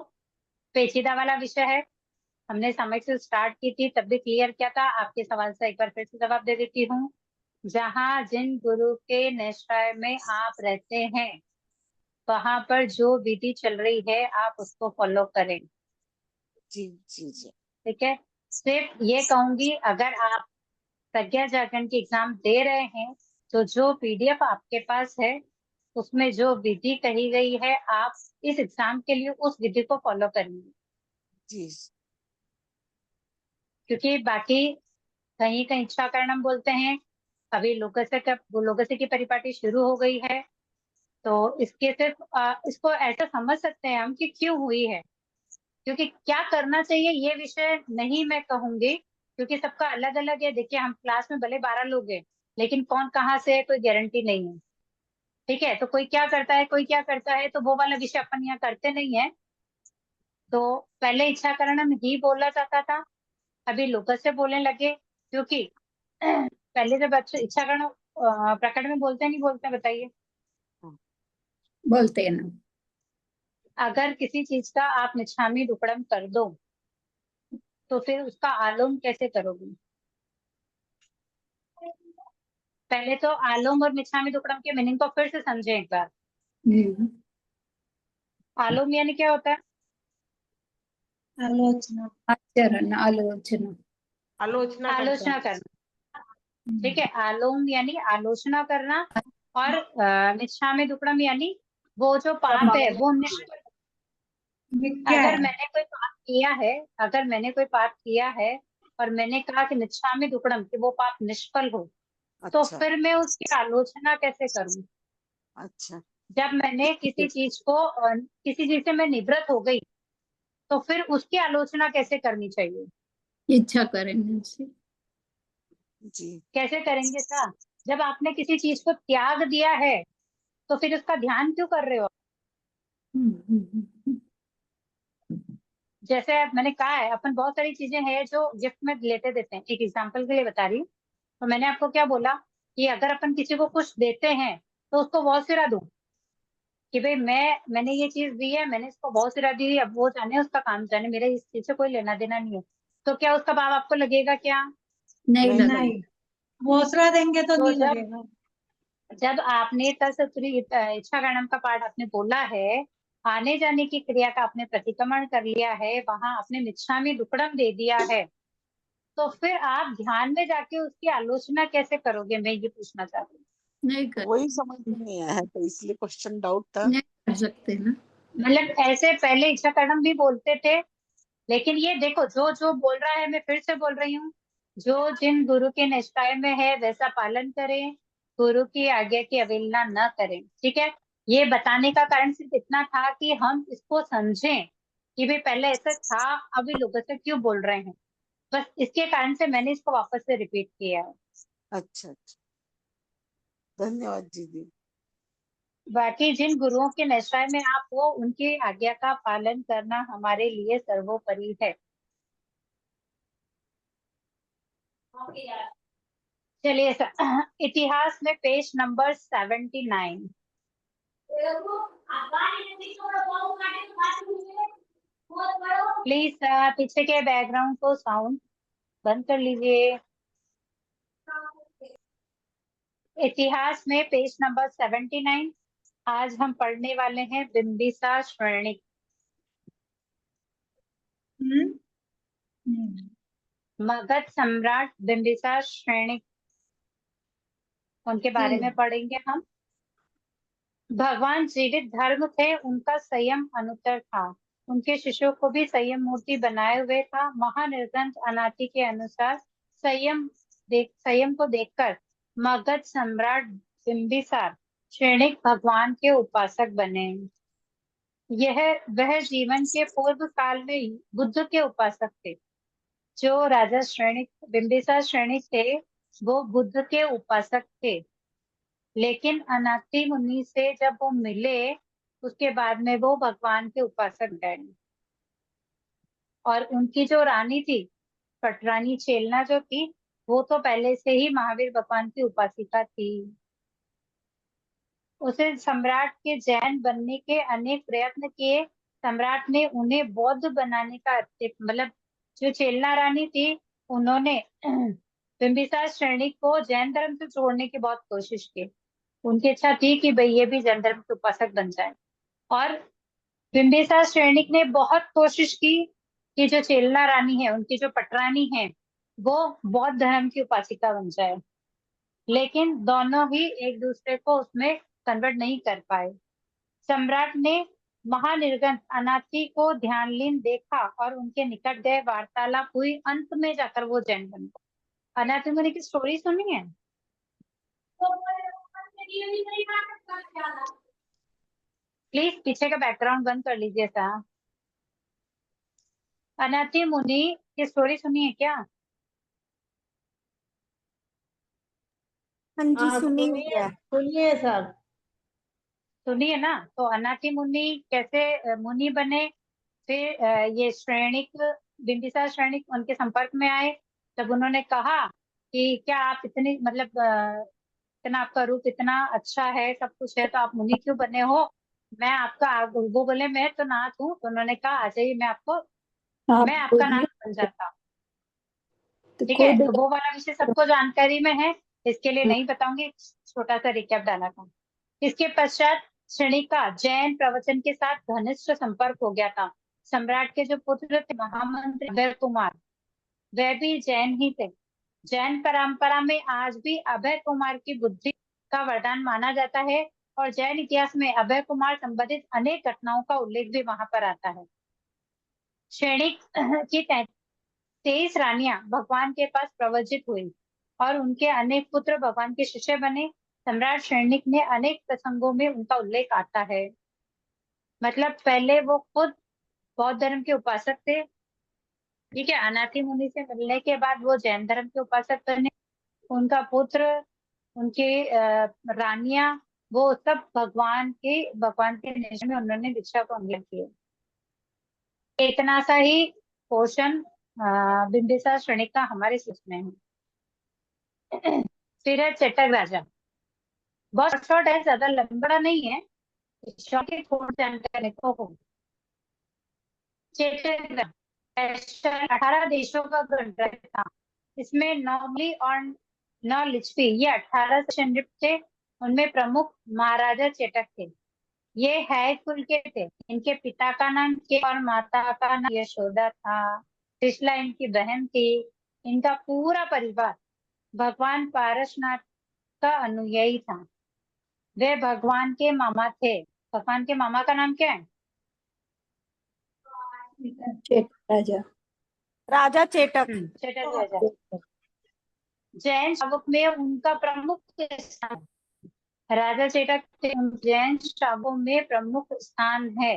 Speaker 1: पेचीदा वाला विषय है। हमने समय से स्टार्ट की थी तब भी क्लियर किया था, आपके सवाल से एक बार फिर से जवाब दे देती हूँ। जहाँ जिन गुरु के निश्चय में आप रहते हैं वहां पर जो विधि चल रही है आप उसको फॉलो करें।
Speaker 8: जी जी जी।
Speaker 1: ठीक है, सिर्फ ये कहूंगी अगर आप प्रज्ञा जागरण की एग्जाम दे रहे हैं तो जो पीडीएफ आपके पास है उसमें जो विधि कही गई है आप इस एग्जाम के लिए उस विधि को फॉलो करेंगे,
Speaker 8: जी
Speaker 1: क्योंकि बाकी कहीं कहीं इच्छा करणम बोलते हैं। अभी लोकस्य की परिपाटी शुरू हो गई है तो इसके सिर्फ इसको ऐसा समझ सकते हैं हम कि क्यों हुई है, क्योंकि क्या करना चाहिए ये विषय नहीं मैं कहूंगी, क्योंकि सबका अलग अलग है। देखिए हम क्लास में भले 12 लोग हैं लेकिन कौन कहाँ से है कोई गारंटी नहीं है। ठीक है, तो कोई क्या करता है कोई क्या करता है, तो वो वाला विषय अपन यहाँ करते नहीं है। तो पहले इच्छा करणम ही बोला जाता था, अभी लोकस्य बोलने लगे, क्योंकि पहले जब बच्चे इच्छा करण प्रकट में बोलते नहीं बोलते बताइए?
Speaker 3: बोलते हैं ना।
Speaker 1: अगर किसी चीज का आप निछामी दुक्कड़म कर दो तो फिर उसका आलोम कैसे करोगे? पहले तो आलोम और निछामी दुक्कड़म के मीनिंग को फिर से समझें एक बार। आलोम यानी क्या होता है?
Speaker 2: आलोचना।
Speaker 3: आचरण आलोचना।
Speaker 4: आलोचना
Speaker 1: आलोचना करना। ठीक है, आलोम यानी आलोचना करना और निछामी दुक्कड़म यानी वो जो पाप है वो निष्फल।
Speaker 2: मिथ्या
Speaker 1: अगर
Speaker 2: है।
Speaker 1: मैंने कोई पाप किया है, अगर मैंने कोई पाप किया है और मैंने कहा कि निछामी दुक्कड़म कि वो पाप निष्फल हो, तो
Speaker 8: अच्छा
Speaker 1: फिर मैं उसकी आलोचना कैसे करूं?
Speaker 8: अच्छा।
Speaker 1: जब मैंने किसी चीज को किसी चीज से मैं निवृत्त हो गई तो फिर उसकी आलोचना कैसे करनी चाहिए?
Speaker 3: इच्छा करेंगे उसे।
Speaker 8: जी
Speaker 1: कैसे करेंगे सर? जब आपने किसी चीज को त्याग दिया है तो फिर उसका ध्यान क्यों कर रहे हो? जैसे मैंने कहा है, अपन बहुत सारी चीजें हैं जो गिफ्ट में लेते देते हैं। एक एग्जांपल के लिए बता रही हूँ, तो मैंने आपको क्या बोला कि अगर अपन किसी को कुछ देते हैं तो उसको बहुत सिरा दो कि भाई मैंने ये चीज दी है, मैंने इसको बहुत सिरा दी है, अब वो जाने, उसका काम जाने, मेरे इस चीज से कोई लेना देना नहीं है। तो क्या उसका भाव आपको लगेगा क्या?
Speaker 3: नहीं
Speaker 8: नहीं,
Speaker 2: नहीं, भोसरा देंगे तो
Speaker 1: तो
Speaker 2: नहीं
Speaker 1: जब
Speaker 2: लगेगा।
Speaker 1: जब आपने तत्सुरी इच्छा गणम का पाठ आपने बोला है, आने जाने की क्रिया का आपने प्रतिक्रमण कर लिया है, वहां आपने मिच्छामि दुक्कडम दे दिया है, तो फिर आप ध्यान में जाके उसकी आलोचना कैसे करोगे? मैं ये पूछना चाहती हूँ।
Speaker 3: नहीं कर
Speaker 8: वही समझ में नहीं आया है, तो इसलिए क्वेश्चन डाउट था।
Speaker 3: नहीं कर सकते ना।
Speaker 1: मतलब ऐसे पहले इच्छा कर्म भी बोलते थे, लेकिन ये देखो, जो जो बोल रहा है, मैं फिर से बोल रही हूँ, जो जिन गुरु के निष्ठाएं में है वैसा पालन करें, गुरु की आज्ञा की अवहेलना न करें। ठीक है, ये बताने का कारण सिर्फ इतना था कि हम इसको समझें कि भाई पहले ऐसा था, अभी लोग ऐसे क्यों बोल रहे हैं। बस इसके कारण से मैंने इसको वापस से रिपीट किया है।
Speaker 8: अच्छा अच्छा, धन्यवाद दीदी।
Speaker 1: बाकी जिन गुरुओं के निष्ठाएं में आप हो, उनकी आज्ञा का पालन करना हमारे लिए सर्वोपरि है। चलिए इतिहास में पेज नंबर 79। प्लीज पीछे के बैकग्राउंड को साउंड बंद कर लीजिए। इतिहास में पेज नंबर 79 आज हम पढ़ने वाले हैं बिंबिसार श्रेणी। मगध सम्राट बिंबिसार श्रेणी, उनके बारे में पढ़ेंगे हम। भगवान जीवित धर्म थे, उनका संयम अनुत्तर था, उनके शिष्यों को भी संयम मूर्ति बनाए हुए था। महानिर्ग्रंथ अनाति के अनुसार संयम को देखकर मगध सम्राट बिंबिसार श्रेणिक भगवान के उपासक बने। यह वह जीवन के पूर्व काल में बुद्ध के उपासक थे। जो राजा श्रेणिक बिंबिसार श्रेणिक थे, वो बुद्ध के उपासक थे, लेकिन अनाति मुनि से जब वो मिले, उसके बाद में वो भगवान के उपासक गए। और उनकी जो रानी थी, पटरानी चेलना जो थी, वो तो पहले से ही महावीर भगवान की उपासिका थी। उसे सम्राट के जैन बनने के अनेक प्रयत्न किए। सम्राट ने उन्हें बौद्ध बनाने का मतलब जो चेलना रानी थी, उन्होंने बिंबिसार श्रेणी को जैन धर्म से जोड़ने की बहुत कोशिश की। उनकी इच्छा थी कि भाई ये भी जैन धर्म के उपासक बन जाए। और बिंबिसार श्रेणिक ने बहुत कोशिश की कि जो चेलना रानी है, उनकी जो पटरानी है, वो बौद्ध धर्म की उपासिका बन जाए, लेकिन दोनों ही एक दूसरे को उसमें कन्वर्ट नहीं कर पाए। सम्राट ने महानिर्गंथ अनाति को ध्यानलीन देखा और उनके निकट गए, वार्तालाप हुई, अंत में जाकर वो जैन बन गए। अनाति मुनि की स्टोरी सुनी है? प्लीज पीछे का बैकग्राउंड बंद कर लीजिए साहब। अनाति मुनि की स्टोरी सुनी है क्या?
Speaker 6: हाँ जी, सुनी हुई है।
Speaker 2: सुनिए सर।
Speaker 1: सुनी है ना? तो अनाति मुनि कैसे मुनि बने, फिर ये श्रेणिक बिंबिसार श्रेणिक उनके संपर्क में आए। तब उन्होंने कहा कि क्या आप इतनी मतलब इतना आपका रूप इतना अच्छा है, सब कुछ है, तो आप मुनि क्यों बने हो? मैं आपका, वो बोले मैं तो नाथ हूँ। तो उन्होंने कहा आ जाइए,
Speaker 3: आप
Speaker 1: मैं आपका नाथ
Speaker 3: बोलिए
Speaker 1: बन जाता हूँ।
Speaker 3: तो
Speaker 1: ठीक है,
Speaker 3: खुद
Speaker 1: तो वो वाला विषय सबको जानकारी में है, इसके लिए नहीं बताऊंगी, छोटा सा रिकैप डाला था। इसके पश्चात क्षणिका जैन प्रवचन के साथ घनिष्ठ संपर्क हो गया था। सम्राट के जो पुत्र थे महामंत्री अभय कुमार, वह भी जैन ही थे। जैन परंपरा में आज भी अभय कुमार की बुद्धि का वरदान माना जाता है, और जैन इतिहास में अभय कुमार संबंधित अनेक घटनाओं का उल्लेख भी वहां पर आता है। क्षणिक की 23 रानियां भगवान के पास प्रवजित हुई और उनके अनेक पुत्र भगवान के शिष्य बने। सम्राट क्षणिक ने अनेक प्रसंगों में उनका उल्लेख आता है। मतलब पहले वो खुद बौद्ध धर्म के उपासक थे, ठीक है, अनाथि मुनि से मिलने के बाद वो जैन धर्म के उपासक बने। उनका पुत्र, उनके रानियां वो सब भगवान के निश्चय में उन्होंने दीक्षा को अंगीकार किया। इतना सा ही पोर्शन बिंबिसार श्रेणी का हमारे सोच में है। फिर है चेटक राजा, बहुत शॉर्ट है, ज्यादा लंबा नहीं है, शॉर्ट की थोड़ी जानकारी को। चेटक 18 देशों का गणराज्य था। इसमें नौली और नौ लिच्छवी ये 18 सैनिक थे। उनमें प्रमुख महाराजा चेटक थे। ये है कुल के थे। इनके पिता का नाम के और माता का नाम यशोदा था। त्रिशला इनकी बहन थी। इनका पूरा परिवार भगवान पारसनाथ का अनुयायी था। वे भगवान के मामा थे। भगवान के मामा का नाम क्या है?
Speaker 3: चेटक राजा।
Speaker 6: राजा चेटक।
Speaker 1: चेटक राजा। जैन शावक में उनका प्रमुख स्थान, राजा चेटक जैन शावकों में प्रमुख स्थान है।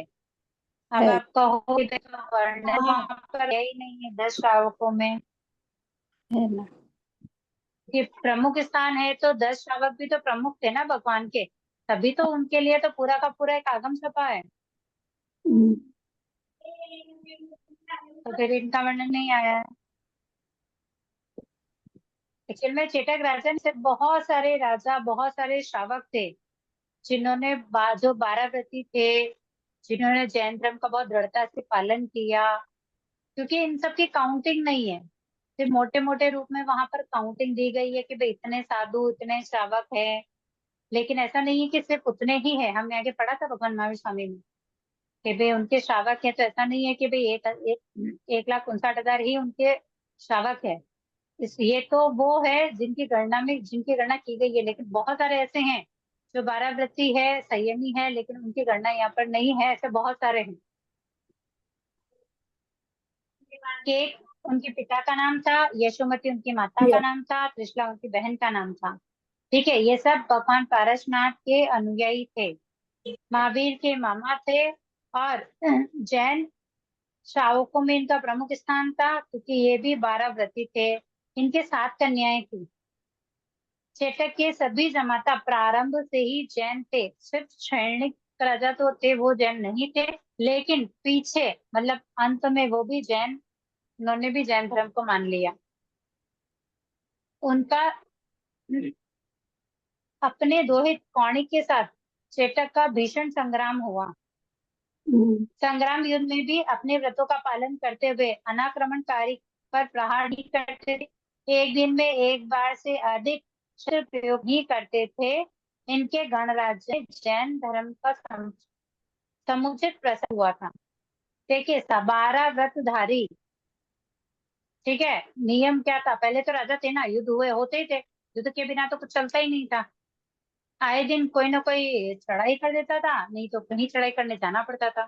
Speaker 1: अब
Speaker 3: है।
Speaker 1: आप कहो कि वर्णन वहां पर है ही नहीं है 10 श्रावकों में,
Speaker 3: है ना।
Speaker 1: कि प्रमुख स्थान है तो 10 श्रावक भी तो प्रमुख थे ना भगवान के, तभी तो उनके लिए तो पूरा का पूरा एक आगम सभा है।
Speaker 3: हम्म,
Speaker 1: तो फिर इनका वर्णन नहीं आया है। एक्चुअल में चेटक राजा से बहुत सारे राजा, बहुत सारे श्रावक थे जिन्होंने जो 12 व्रती थे, जिन्होंने जैन धर्म का बहुत दृढ़ता से पालन किया। क्योंकि इन सब की काउंटिंग नहीं है, सिर्फ मोटे मोटे रूप में वहां पर काउंटिंग दी गई है कि भाई इतने साधु, इतने श्रावक है, लेकिन ऐसा नहीं है कि सिर्फ उतने ही है। हमने आगे पढ़ा था भगवान महावीर स्वामी में कि भाई उनके श्रावक है, तो ऐसा नहीं है कि भाई 1,59,000 ही उनके श्रावक है। ये तो वो है जिनकी गणना की गई है, लेकिन बहुत सारे ऐसे हैं जो 12 व्रती है, संयमी है, लेकिन उनकी गणना यहाँ पर नहीं है। ऐसे बहुत सारे हैं। केक उनके पिता का नाम था, यशोमती उनकी माता का नाम था, त्रिशला उनकी बहन का नाम था। ठीक है, ये सब भगवान पारसनाथ के अनुयायी थे, महावीर के मामा थे। और जैन श्रावकों में इनका प्रमुख स्थान था क्योंकि ये भी 12 व्रती थे। इनके 7 कन्याएं थी। चेटक के सभी जमाता प्रारंभ से ही जैन थे। सिर्फ शैणिक राजा तो थे, वो जैन नहीं थे, लेकिन पीछे मतलब अंत में वो भी जैन, उन्होंने भी जैन धर्म को मान लिया। उनका अपने दोहित कौणिक के साथ चेटक का भीषण संग्राम हुआ। संग्राम युद्ध में भी अपने व्रतों का पालन करते हुए अनाक्रमणकारी पर प्रहार नहीं करते थे। एक दिन में एक बार से अधिक शस्त्र प्रयोग ही करते थे। इनके गणराज्य में जैन धर्म का समुचित प्रसार हुआ था। देखिए 12 व्रतधारी, ठीक है, नियम क्या था? पहले तो राजा थे ना, युद्ध हुए होते ही थे, युद्ध के बिना तो कुछ चलता ही नहीं था। आए दिन कोई ना कोई चढ़ाई कर देता था, नहीं तो कहीं चढ़ाई करने जाना पड़ता था।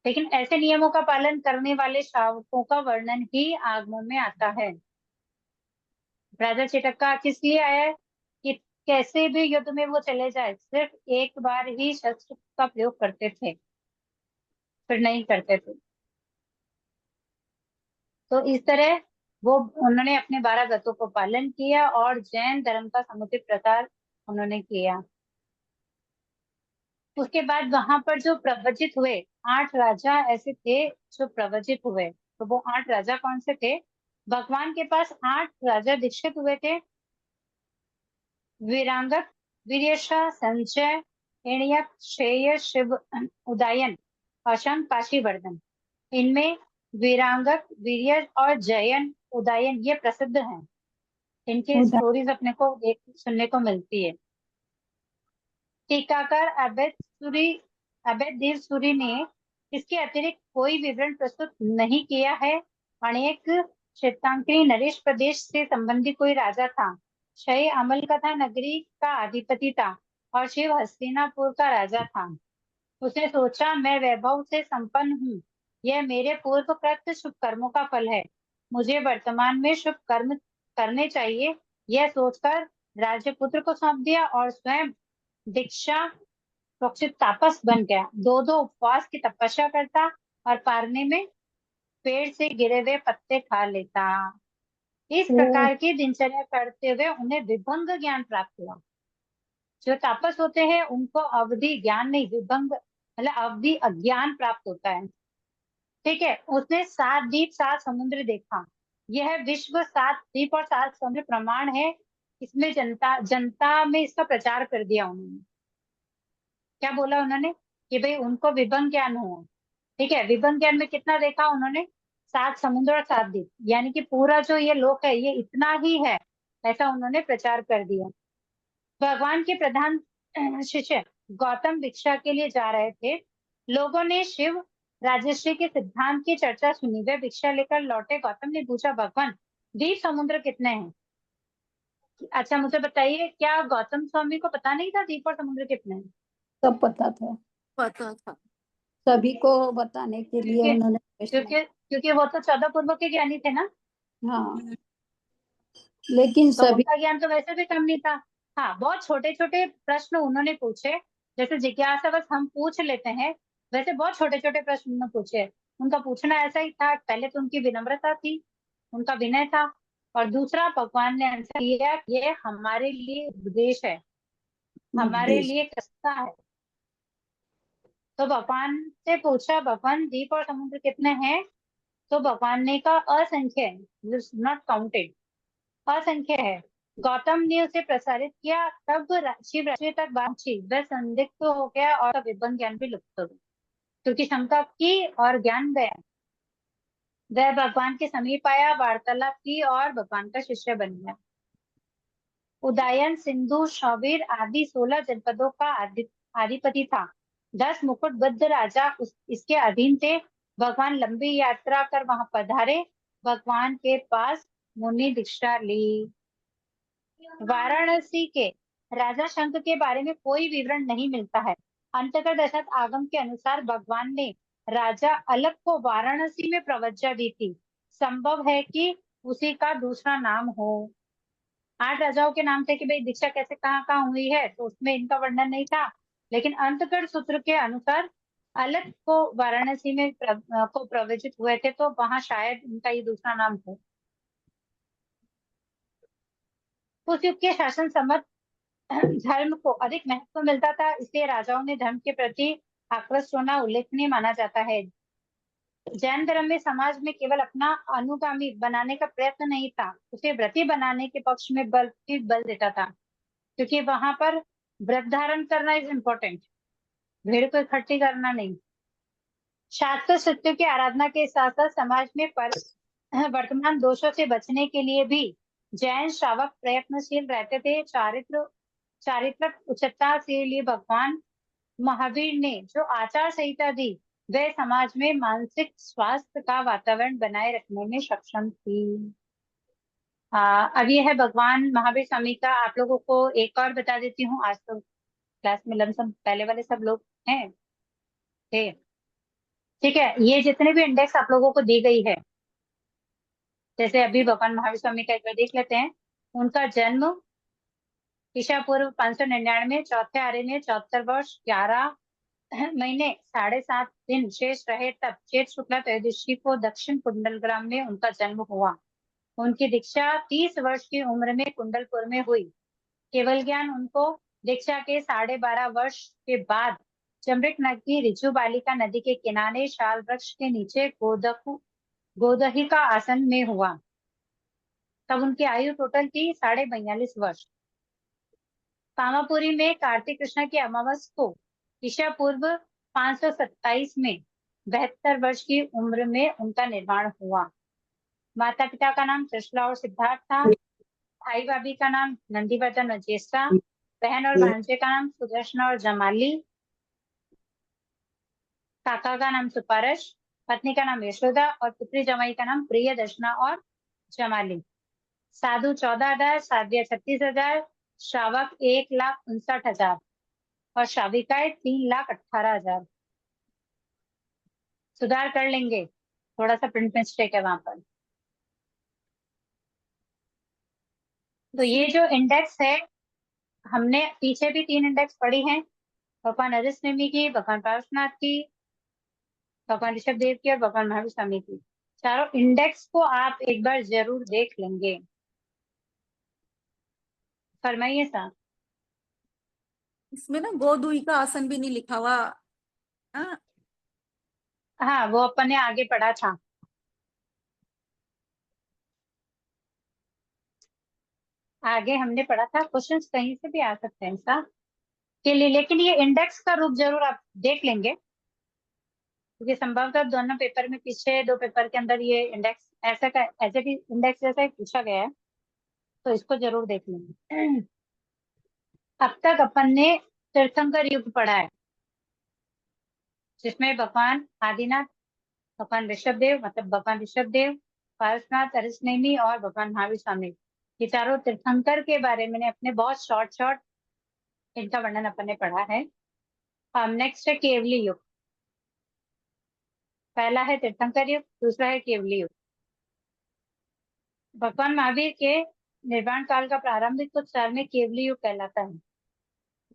Speaker 1: लेकिन ऐसे नियमों का पालन करने वाले श्रावकों का वर्णन ही आगमों में आता है। राजा चेटक का किस लिए आया है कि कैसे भी युद्ध में वो चले जाए, सिर्फ एक बार ही शस्त्र का प्रयोग करते थे, फिर नहीं करते थे। तो इस तरह वो उन्होंने अपने 12 व्रतों को पालन किया और जैन धर्म का समुचित प्रचार उन्होंने किया। उसके बाद वहां पर जो प्रवचित हुए 8 राजा ऐसे थे जो प्रवचित हुए। तो वो 8 राजा कौन से थे? भगवान के पास 8 राजा दीक्षित हुए थे। वीरांगत, वीरेशा, संजय, हिण्यक, श्रेय, शिव, उदयन, अशंक, काशीवर्धन। इनमें वीरांगत, वीर्य और जयन, उदयन ये प्रसिद्ध हैं। इनकी स्टोरीज अपने को सुनने को मिलती है। टीकाकार अभेद देव सूरी ने इसके अतिरिक्त कोई विवरण प्रस्तुत नहीं किया है। अनेक क्षेत्रांकनी नरेश प्रदेश से संबंधित कोई राजा था। शय अमल कथा नगरी का अधिपति था और शिव हस्तिनापुर का राजा था। उसने सोचा मैं वैभव से संपन्न हूँ, यह मेरे पूर्व कृत शुभ कर्मों का फल है, मुझे वर्तमान में शुभ कर्म करने चाहिए। यह सोचकर राजपुत्र को सौंप दिया और स्वयं दीक्षा प्रोक्षित तापस बन गया। 2-2 उपवास की तपस्या करता और पारने में पेड़ से गिरे हुए पत्ते खा लेता। इस प्रकार की दिनचर्या करते हुए उन्हें विभंग ज्ञान प्राप्त हुआ। जो तापस होते हैं उनको अवधि ज्ञान नहीं, विभंग मतलब अवधि अज्ञान प्राप्त होता है। ठीक है, उसने 7 द्वीप 7 समुद्र देखा। यह विश्व 7 द्वीप और 7 समुद्र प्रमाण है। इसमें जनता जनता में इसका प्रचार कर दिया उन्होंने। क्या बोला उन्होंने कि भाई उनको विभंग ज्ञान हो। ठीक है, विभंग ज्ञान में कितना देखा उन्होंने? 7 समुद्र और 7 द्वीप, यानी कि पूरा जो ये लोक है ये इतना ही है, ऐसा उन्होंने प्रचार कर दिया। भगवान के प्रधान शिष्य गौतम भिक्षा के लिए जा रहे थे। लोगों ने शिव राजश्री के सिद्धांत की चर्चा सुनी। वे भिक्षा लेकर लौटे। गौतम ने पूछा, भगवान द्वीप समुद्र कितने हैं? अच्छा मुझे बताइए, क्या गौतम स्वामी को पता नहीं था द्वीप और समुद्र कितने हैं?
Speaker 3: सब पता था,
Speaker 6: पता था।
Speaker 3: सभी को बताने के लिए
Speaker 1: क्योंकि
Speaker 3: उन्होंने प्रश्न
Speaker 1: क्योंकि क्योंकि वो तो 14 पूर्व के ज्ञानी थे ना,
Speaker 3: हाँ, लेकिन
Speaker 1: तो
Speaker 3: सभी
Speaker 1: उनका ज्ञान तो वैसे भी कम नहीं था। हाँ, बहुत छोटे छोटे प्रश्न उन्होंने पूछे, जैसे जिज्ञासा बस हम पूछ लेते हैं, वैसे बहुत छोटे छोटे प्रश्न उन्होंने पूछे। उनका पूछना ऐसा ही था, पहले तो उनकी विनम्रता थी, उनका विनय था, और दूसरा भगवान ने आंसर दिया, ये हमारे लिए उपदेश है, हमारे
Speaker 3: उपदेश।
Speaker 1: लिए कस्ता है। तो भगवान से पूछा, भगवान द्वीप और समुद्र कितने हैं? तो भगवान ने कहा असंख्य है, नॉट काउंटेड, असंख्य है। गौतम ने उसे प्रसारित किया, तब शिव राशि तक बात पहुंची। वह संदिग्ध हो गया और विभंग ज्ञान भी लुप्त हो गया, क्योंकि शंका की और ज्ञान गया। वह भगवान के समीप आया, वार्तालाप की और भगवान का शिष्य बन गया। उदयन, सिंधु, शौवीर आदि 16 जनपदों का अधिपति था। 10 मुकुटबद्ध राजा इसके अधीन थे। भगवान लंबी यात्रा कर वहां पधारे। भगवान के पास मुनि दीक्षा ली। वाराणसी के राजा शंख के बारे में कोई विवरण नहीं मिलता है। अंततः दशरथ आगम के अनुसार भगवान ने राजा अलग को वाराणसी में प्रवज्जा दी थी। संभव है कि उसी का दूसरा नाम हो। 8 राजाओं के नाम थे कि भाई दीक्षा कैसे कहाँ कहाँ हुई है, तो उसमें इनका वर्णन नहीं था, लेकिन अंतकर्ण सूत्र के अनुसार अलग को वाराणसी में को प्रवचित हुए थे, तो वहां शायद इनका ये दूसरा नाम हो। उस युग के शासन सम्मत धर्म को अधिक महत्व मिलता था, इसलिए राजाओं ने धर्म के प्रति आकृष्ट होना उल्लेखनीय माना जाता है। जैन धर्म में समाज में केवल अपना अनुगामी बनाने का प्रयत्न नहीं था, उसे व्रती बनाने के पक्ष में बल देता था, क्योंकि वहां पर व्रत धारण करना इज इम्पोर्टेंट, भीड़ को इकट्ठी करना नहीं। शास्त्र सत्य की आराधना के साथ साथ समाज में वर्तमान दोषों से बचने के लिए भी जैन श्रावक प्रयत्नशील रहते थे। चारित्रिक उच्चता के लिए भगवान महावीर ने जो आचार संहिता दी, वह समाज में मानसिक स्वास्थ्य का वातावरण बनाए रखने में सक्षम थी। अब ये है भगवान महावीर स्वामी का। आप लोगों को एक और बता देती हूँ, आज तो क्लास में लमसम पहले वाले सब लोग हैं थे। ठीक है, ये जितने भी इंडेक्स आप लोगों को दी गई है, जैसे अभी भगवान महावीर स्वामी का एक बार देख लेते हैं। उनका जन्म ईसा पूर्व 599, चौथे आर्य में 74 वर्ष 11 महीने 7.5 दिन शेष रहे, तब चेत शुक्ला त्रयोदशी को दक्षिण कुंडलग्राम में उनका जन्म हुआ। उनकी दीक्षा 30 वर्ष की उम्र में कुंडलपुर में हुई। केवल ज्ञान उनको दीक्षा के 12.5 वर्ष के बाद चमरिक नदी रिजु बालिका नदी के किनारे शाल वृक्ष के नीचे गोदही का आसन में हुआ। तब उनकी आयु टोटल थी 42.5 वर्ष। कामापुरी में कार्तिक कृष्ण की अमावस को ईसा पूर्व 527 में 72 वर्ष की उम्र में उनका निर्माण हुआ। माता पिता का नाम त्रिशला और सिद्धार्थ था। भाई भाभी का नाम नंदीवर्धन और ज्येष्ठा। बहन और भांजे का नाम सुदर्शन और जमाली। काका का नाम सुपारश। पत्नी का नाम यशोदा और पुत्री जमाई का नाम प्रिय दर्शना और जमाली। साधु 14,000, साध्य 36,000, श्रावक 1,59,000 और श्राविकाएं 3,18,000। सुधार कर लेंगे, थोड़ा सा प्रिंट मिस्टेक है वहां पर। तो ये जो इंडेक्स है, हमने पीछे भी 3 इंडेक्स पढ़ी हैं, भगवान अरिष्टनेमी की, भगवान पार्श्वनाथ की, भगवान ऋषभ देव की और भगवान महावीर स्वामी की। चारों इंडेक्स को आप एक बार जरूर देख लेंगे। फरमाइए साहब।
Speaker 6: इसमें ना गोदुई का आसन भी नहीं लिखा हुआ। हाँ,
Speaker 1: हाँ, वो अपन ने आगे पढ़ा था। आगे हमने पढ़ा था, क्वेश्चंस कहीं से भी आ सकते हैं ऐसा के लिए, लेकिन ये इंडेक्स का रूप जरूर आप देख लेंगे, क्योंकि संभवतः दोनों पेपर में, पीछे 2 पेपर के अंदर ये इंडेक्स ऐसा का ऐसे भी इंडेक्स जैसा ही पूछा गया है, तो इसको जरूर देख लेंगे। अब तक अपन ने तीर्थंकर युग पढ़ा है, जिसमें भगवान आदिनाथ, भगवान ऋषभदेव मतलब भगवान ऋषभदेव, पारसनाथ, अरिष्टनेमी और भगवान महावीर स्वामी, ये चारों तीर्थंकर के बारे में अपने बहुत शॉर्ट शॉर्ट इनका वर्णन अपन ने पढ़ा है। नेक्स्ट है केवली युग। पहला है तीर्थंकर युग, दूसरा है केवली युग। भगवान महावीर के निर्वाण काल का प्रारंभिक कुछ काल में केवली युग कहलाता है।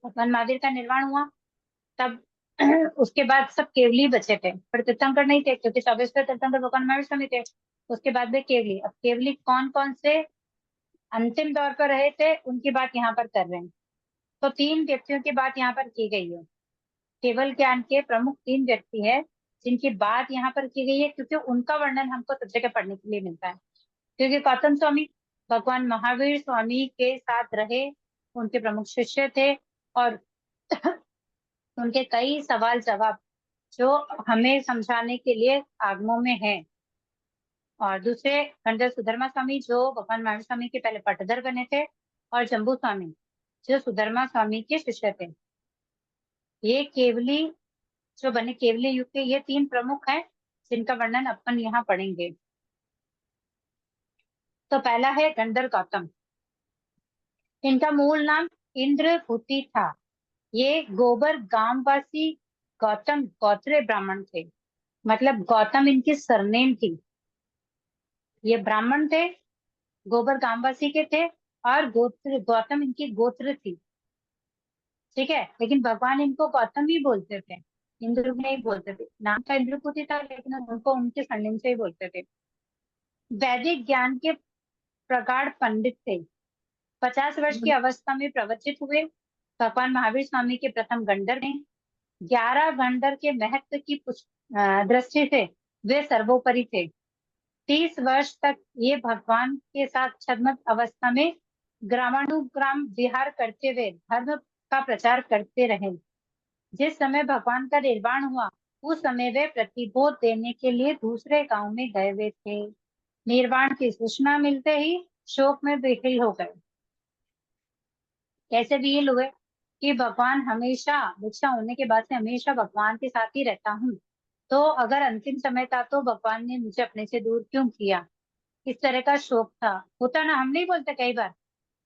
Speaker 1: भगवान महावीर का निर्वाण हुआ तब उसके बाद सब केवली बचे थे, पर तीर्थंकर नहीं थे, क्योंकि 24वें तीर्थंकर भगवान महावीर स्वामी थे। उसके बाद में केवली। अब केवली कौन कौन से अंतिम दौर पर रहे थे उनकी बात यहाँ पर कर रहे हैं। तो 3 व्यक्तियों की बात यहाँ पर की गई है। केवल ज्ञान के प्रमुख 3 व्यक्ति है जिनकी बात यहाँ पर की गई है, क्योंकि उनका वर्णन हमको सब जगह पढ़ने के लिए मिलता है। क्योंकि गौतम स्वामी भगवान महावीर स्वामी के साथ रहे, उनके प्रमुख शिष्य थे, और उनके कई सवाल जवाब जो हमें समझाने के लिए आगमों में है। और दूसरे खंडर सुधर्मा स्वामी जो भगवान महावीर स्वामी के पहले पटधर बने थे, और जम्बू स्वामी जो सुधर्मा स्वामी के शिष्य थे। ये केवली जो बने केवली युग के, ये 3 प्रमुख हैं जिनका वर्णन अपन यहाँ पढ़ेंगे। तो पहला है गंधर गौतम। इनका मूल नाम इंद्रभूति था। ये गोबर गांववासी गौतम गोत्रे ब्राह्मण थे, मतलब गौतम इनकी सरनेम थी। ये ब्राह्मण थे, गोबर गांववासी के थे, और गोत्र गौतम इनकी गोत्र थी। ठीक है, लेकिन भगवान इनको गौतम ही बोलते थे, इंद्र नहीं बोलते थे। नाम का इंद्रपुति था, लेकिन उनको उनके सरनेम से ही बोलते थे। वैदिक ज्ञान के प्रगाढ़ पंडित थे। 50 वर्ष की अवस्था में प्रवचित हुए। भगवान महावीर स्वामी के प्रथम गंडर में 11 गंडर के महत्व की दृष्टि से वे सर्वोपरि थे। 30 वर्ष तक ये भगवान के साथ छद्मत अवस्था में ग्रामानुग्राम विहार करते हुए धर्म का प्रचार करते रहे। जिस समय भगवान का निर्वाण हुआ उस समय वे प्रतिबोध देने के लिए दूसरे गांव में गए हुए थे। निर्वाण की सूचना मिलते ही शोक में विहीन हो गए। कैसे विहीन हुए कि भगवान हमेशा, दीक्षा होने के बाद से हमेशा भगवान के साथ ही रहता हूँ, तो अगर अंतिम समय था तो भगवान ने मुझे अपने से दूर क्यों किया, इस तरह का शोक था। होता ना, हम नहीं बोलते कई बार,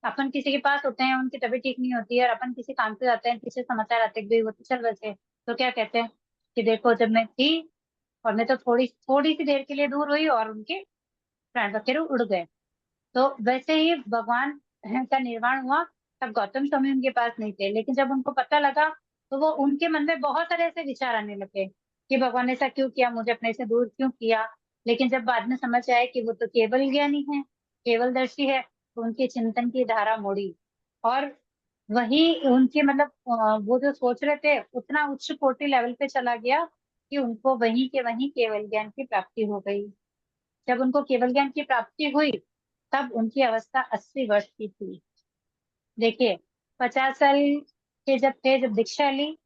Speaker 1: अपन किसी के पास होते हैं, उनकी तबीयत ठीक नहीं होती है, और अपन किसी काम पे जाते हैं, किसी समाचार आते हैं वो तो चल बचे, तो क्या कहते हैं कि देखो जब मैं थी और मैं तो थोड़ी थोड़ी सी देर के लिए दूर हुई और उनके प्राण वगैरह उड़ गए। तो वैसे ही भगवान का निर्वाण हुआ तब गौतम स्वामी उनके पास नहीं थे, लेकिन जब उनको पता लगा तो वो उनके मन में बहुत सारे ऐसे विचार आने लगे कि भगवान ने ऐसा क्यों किया, मुझे अपने से दूर क्यों किया। लेकिन जब बाद में समझ आया कि वो तो केवल ज्ञानी है, केवल दर्शी है, तो उनके चिंतन की धारा मोड़ी, और वही उनके मतलब वो जो सोच रहे थे उतना उच्च कोटि लेवल पे चला गया कि उनको वहीं के वहीं केवल ज्ञान की प्राप्ति हो गई। जब उनको केवल ज्ञान की प्राप्ति हुई तब उनकी अवस्था 80 वर्ष की थी। देखिए, 50 साल के जब थे, जब दीक्षा ली,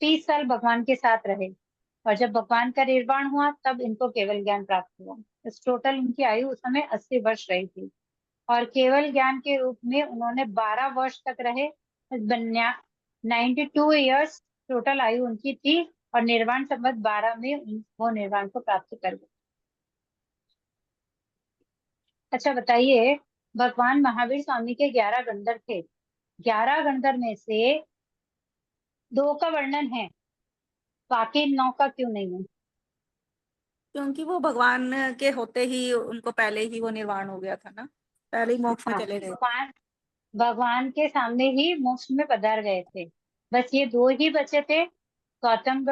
Speaker 1: 30 साल भगवान के साथ रहे, और जब भगवान का निर्वाण हुआ तब इनको केवल ज्ञान प्राप्त हुआ। इस टोटल उनकी आयु उस समय 80 वर्ष रही थी, और केवल ज्ञान के रूप में उन्होंने 12 वर्ष तक रहे। 92 ईयर्स टोटल आयु उनकी थी, और निर्वाण संवत 12 में वो निर्वाण को प्राप्त कर गए। अच्छा बताइए, भगवान महावीर स्वामी के 11 गंधर थे। 11 गंधर में से 2 का वर्णन है, बाकी 9 का क्यों नहीं है?
Speaker 6: क्योंकि वो भगवान के होते ही उनको पहले ही वो निर्वाण हो गया था ना, पहले ही मोक्ष में
Speaker 1: हाँ,
Speaker 6: चले गए।
Speaker 1: भगवान के सामने ही मोक्ष में पधार गए थे। बस ये 2 ही बचे थे, गौतम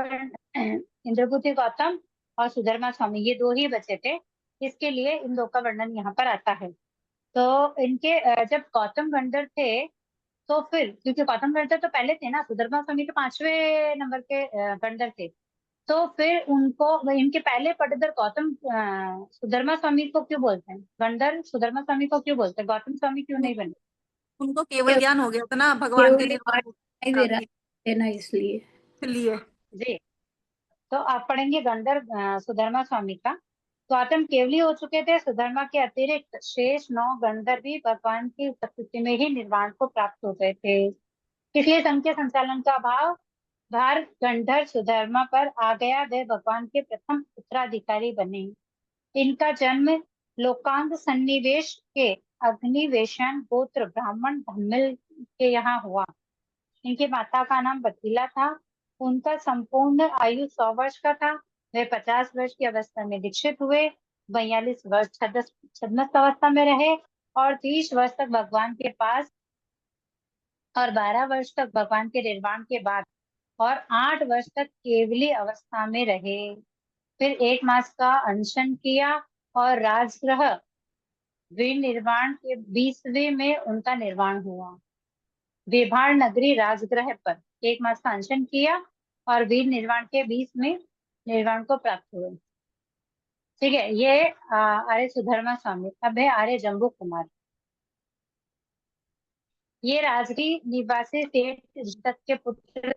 Speaker 1: इंद्रभूति गौतम और सुधर्मा स्वामी, ये 2 ही बचे थे। इसके लिए इन 2 का वर्णन यहाँ पर आता है। तो इनके जब गौतम गंधर थे तो फिर क्योंकि गौतम गणधर तो पहले थे ना, सुधर्मा स्वामी के 5वें नंबर के गणधर थे, तो फिर उनको इनके पहले पटधर गौतम सुधर्मा स्वामी को क्यों बोलते हैं, गणधर सुधर्मा स्वामी को क्यों बोलते हैं, गौतम स्वामी क्यों नहीं बने?
Speaker 6: उनको केवल ज्ञान हो गया था ना भगवान के
Speaker 3: केवल
Speaker 6: निर्वाण
Speaker 3: नहीं दे रहा है ना, इसलिए।
Speaker 6: लिए।
Speaker 1: जी, तो आप पढ़ेंगे गणधर सुधर्मा स्वामी का। गौतम केवली हो चुके थे, सुधर्मा के अतिरिक्त शेष 9 गणधर भी भगवान की उपस्थिति में ही निर्वाण को प्राप्त हो गए थे। इसलिए संघ के संचालन का भार गणधर सुधर्मा पर आ गया, वे भगवान के प्रथम उत्तराधिकारी बने। इनका जन्म लोकांग सन्निवेश के अग्निवेशन गोत्र ब्राह्मण धम्मिल के यहाँ हुआ। इनकी माता का नाम बथीला था। उनका संपूर्ण आयु 100 वर्ष का था। वे 50 वर्ष की अवस्था में दीक्षित हुए, 42 वर्ष छद्मस्त अवस्था में रहे और 30 वर्ष तक भगवान के पास और 12 वर्ष तक भगवान के निर्वाण के बाद और 8 वर्ष तक केवली अवस्था में रहे। फिर 1 मास का अनशन किया और राजगृह वीर निर्वाण के 20वें में उनका निर्वाण हुआ। विभार नगरी राजगृह पर 1 मास का अनशन किया और वीर निर्वाण के 20 में निर्वाण को प्राप्त हुए। ठीक है, ये आर्य सुधर्मा स्वामी। अब है आर्य जम्बू कुमार। ये राजगीर निवासी सेठ दत्त के पुत्र,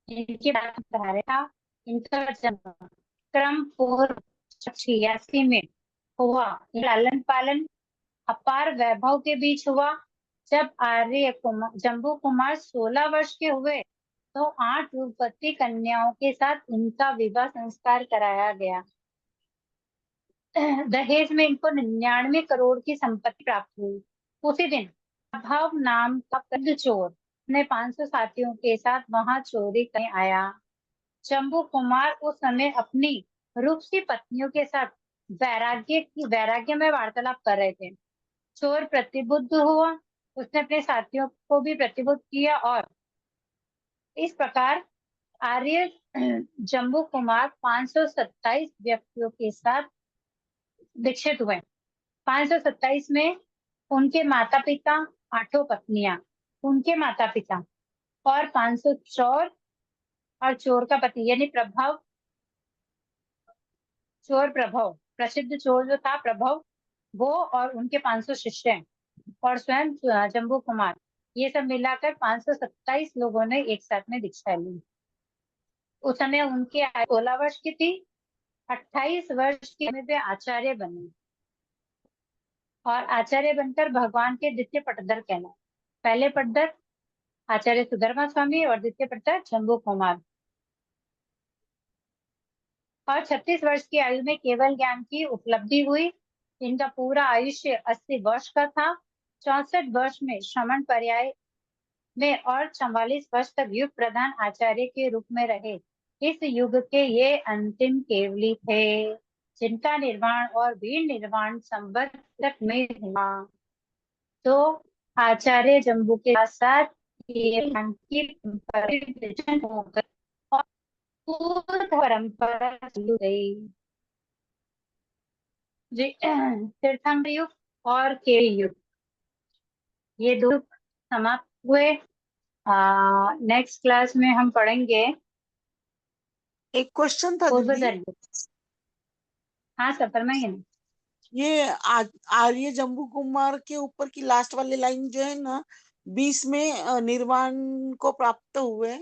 Speaker 1: इनके धारे था। इनका जन्म क्रम पूर्व 86 में हुआ। लालन पालन अपार वैभव के बीच हुआ। जब आर्य कुमार जम्बू कुमार 16 वर्ष के हुए तो 8 रूपवती कन्याओं के साथ इनका विवाह संस्कार कराया गया। दहेज में इनको 99 करोड़ की संपत्ति प्राप्त हुई। उसी दिन अभाव नाम का प्रसिद्ध चोर अपने 500 साथियों के साथ वहां चोरी करने आया। जम्बू कुमार उस समय अपनी रूपसी पत्नियों के साथ वैराग्य में वार्तालाप कर रहे थे। चोर प्रतिबुद्ध हुआ, उसने अपने साथियों को भी प्रतिबुद्ध किया और इस प्रकार आर्य जम्बू कुमार 527 व्यक्तियों के साथ दीक्षित हुए। 527 में उनके माता पिता, 8 पत्नियां, उनके माता पिता और 500 चोर और चोर का पति यानी चोर प्रभव, प्रसिद्ध चोर जो था प्रभव, वो और उनके 500 शिष्य और स्वयं जम्बू कुमार, ये सब मिलाकर 527 लोगों ने एक साथ में दीक्षा ली। उस समय उनकी आयु 16 वर्ष की थी। 28 वर्ष की उम्र में आचार्य बने और आचार्य बनकर भगवान के द्वितीय पटधर कहलाए। पहले पटधर आचार्य सुधर्मा स्वामी और द्वितीय पटधर जम्बू कुमार। और 36 वर्ष की आयु में केवल ज्ञान की उपलब्धि हुई। इनका पूरा आयुष्य 80 वर्ष का था। 64 वर्ष में श्रमण पर्याय में और 44 वर्ष तक युग प्रधान आचार्य के रूप में रहे। इस युग के ये अंतिम केवली थे जिनका निर्वाण और वीर निर्वाण संवत्सर में हुआ। तो आचार्य जम्बू के साथ ये ज्ञान की परिवर्तन हो गई और पूर्ण परंपरा चली गई। जी, तीर्थंकर युग और केरी युग, ये 2 युग समाप्त हुए। नेक्स्ट क्लास में हम पढ़ेंगे
Speaker 8: एक क्वेश्चन था दीदी,
Speaker 1: पूर्वधर युग। हाँ सर, फरमाइए ना।
Speaker 8: ये आर्य जम्बू कुमार के ऊपर की लास्ट वाली लाइन जो है ना, 20 में निर्वाण को प्राप्त हुए,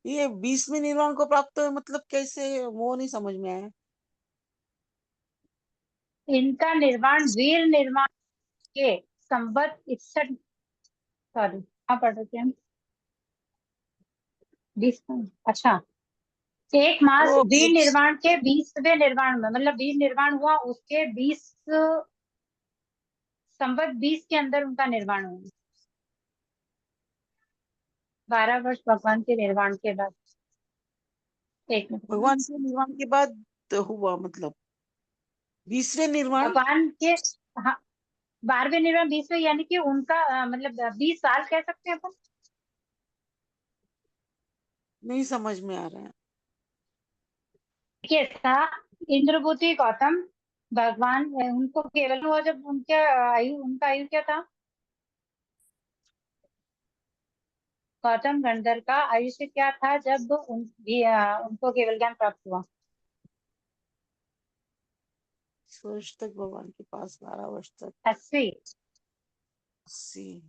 Speaker 8: ये 20 में निर्वाण को प्राप्त हुए मतलब कैसे, वो नहीं समझ में आया।
Speaker 1: इनका निर्वाण वीर निर्वाण के संवत 61, सॉरी क्या पढ़ रहे थे हम, 20, अच्छा 1 मास
Speaker 8: वो
Speaker 1: वीर निर्वाण के 20वें निर्वाण में, मतलब वीर निर्वाण हुआ उसके 20 संवत 20 के अंदर उनका निर्वाण हुआ। 12 वर्ष भगवान के निर्वाण के बाद। एक मिनट,
Speaker 8: भगवान के निर्वाण के बाद हुआ, मतलब 20वें निर्वाण।
Speaker 1: भगवान के, हाँ 12वें निर्वाण 20वें, यानी कि उनका मतलब 20 साल कह सकते हैं अपन।
Speaker 8: नहीं समझ में आ रहा है।
Speaker 1: देखिए था इंद्रभूति गौतम भगवान उनको केवल हुआ जब उनका आयु क्या था, गौतम गंधर का आयुष्य क्या था जब उनको केवल ज्ञान प्राप्त हुआ?
Speaker 8: वर्ष तक भगवान के पास, 12 वर्ष तक,
Speaker 1: 80।
Speaker 8: 80।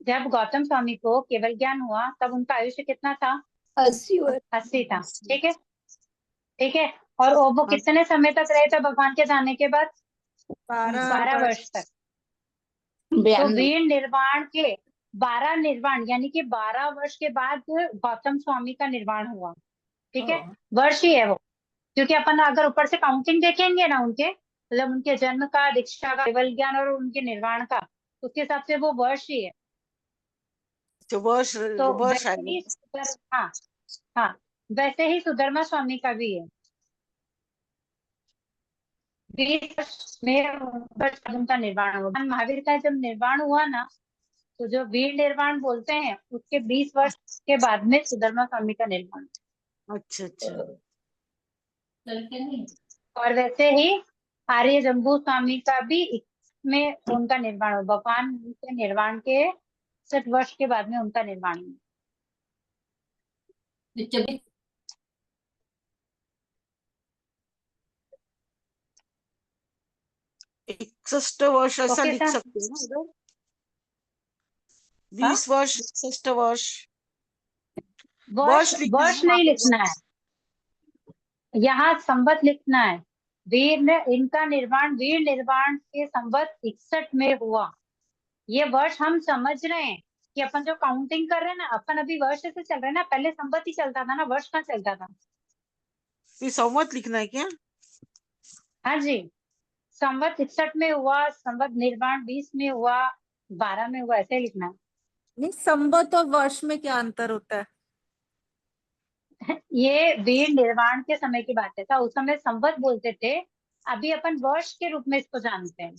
Speaker 1: जब गौतम स्वामी को केवल ज्ञान हुआ तब उनका आयुष्य कितना था?
Speaker 3: 80 वर्ष।
Speaker 1: 80 था। ठीक है, ठीक है। और वो कितने समय तक रहे थे भगवान के जाने के बाद? 12 वर्ष तक। तो
Speaker 3: 92।
Speaker 1: वीर निर्वाण के 12 निर्वाण यानी कि 12 वर्ष के बाद गौतम स्वामी का निर्वाण हुआ। ठीक है, वर्ष ही है वो, क्योंकि अपन अगर ऊपर से काउंटिंग देखेंगे ना उनके, मतलब उनके जन्म का, दीक्षा का, केवल ज्ञान और उनके निर्वाण का, उसके हिसाब से वो वर्ष ही है।
Speaker 8: जो वर्ष
Speaker 1: तो
Speaker 8: वर्ष
Speaker 1: वैसे ही
Speaker 8: आएगा।
Speaker 1: हाँ हाँ, वैसे ही सुधर्मा स्वामी का भी है। 20 वर्ष में उनका निर्वाण हुआ। भगवान महावीर का जब निर्वाण हुआ ना, तो जो वीर निर्वाण बोलते हैं उसके 20 वर्ष के बाद में सुधर्मा स्वामी का निर्वाण।
Speaker 8: अच्छा अच्छा।
Speaker 1: और वैसे ही आर्य जम्बू स्वामी का भी इसमें उनका निर्वाण हुआ। भगवान के निर्वाण के 60 वर्ष के बाद में उनका निर्वाण हुआ।
Speaker 8: 61 वर्ष ऐसा
Speaker 1: ओके
Speaker 8: लिख
Speaker 1: सर।
Speaker 8: सकते हैं ना उधर?
Speaker 1: हाँ?
Speaker 8: 20 वर्ष, 61 वर्ष।
Speaker 1: वर्ष
Speaker 8: लिखना है
Speaker 1: वर्ष
Speaker 8: ना वहाँ
Speaker 1: नहीं
Speaker 8: पे,
Speaker 1: लिखना है, यहाँ संवत लिखना है। वीर ने इनका निर्वाण वीर निर्वाण के संवत 61 में हुआ। ये वर्ष हम समझ रहे हैं कि अपन जो काउंटिंग कर रहे हैं ना, अपन अभी वर्ष से चल रहे हैं ना, पहले संवत ही चलता था ना, वर्ष कहाँ चलता था।
Speaker 8: फिर संवत लिखना है क्या?
Speaker 1: हाँ जी, संवत 61 में हुआ, संवत निर्वाण 20 में हुआ, 12 में हुआ, ऐसे लिखना है।
Speaker 6: नहीं, संवत और वर्ष में क्या अंतर होता है?
Speaker 1: ये वीर निर्वाण के समय की बात है, था उस समय संवत बोलते थे, अभी अपन वर्ष के रूप में इसको जानते हैं।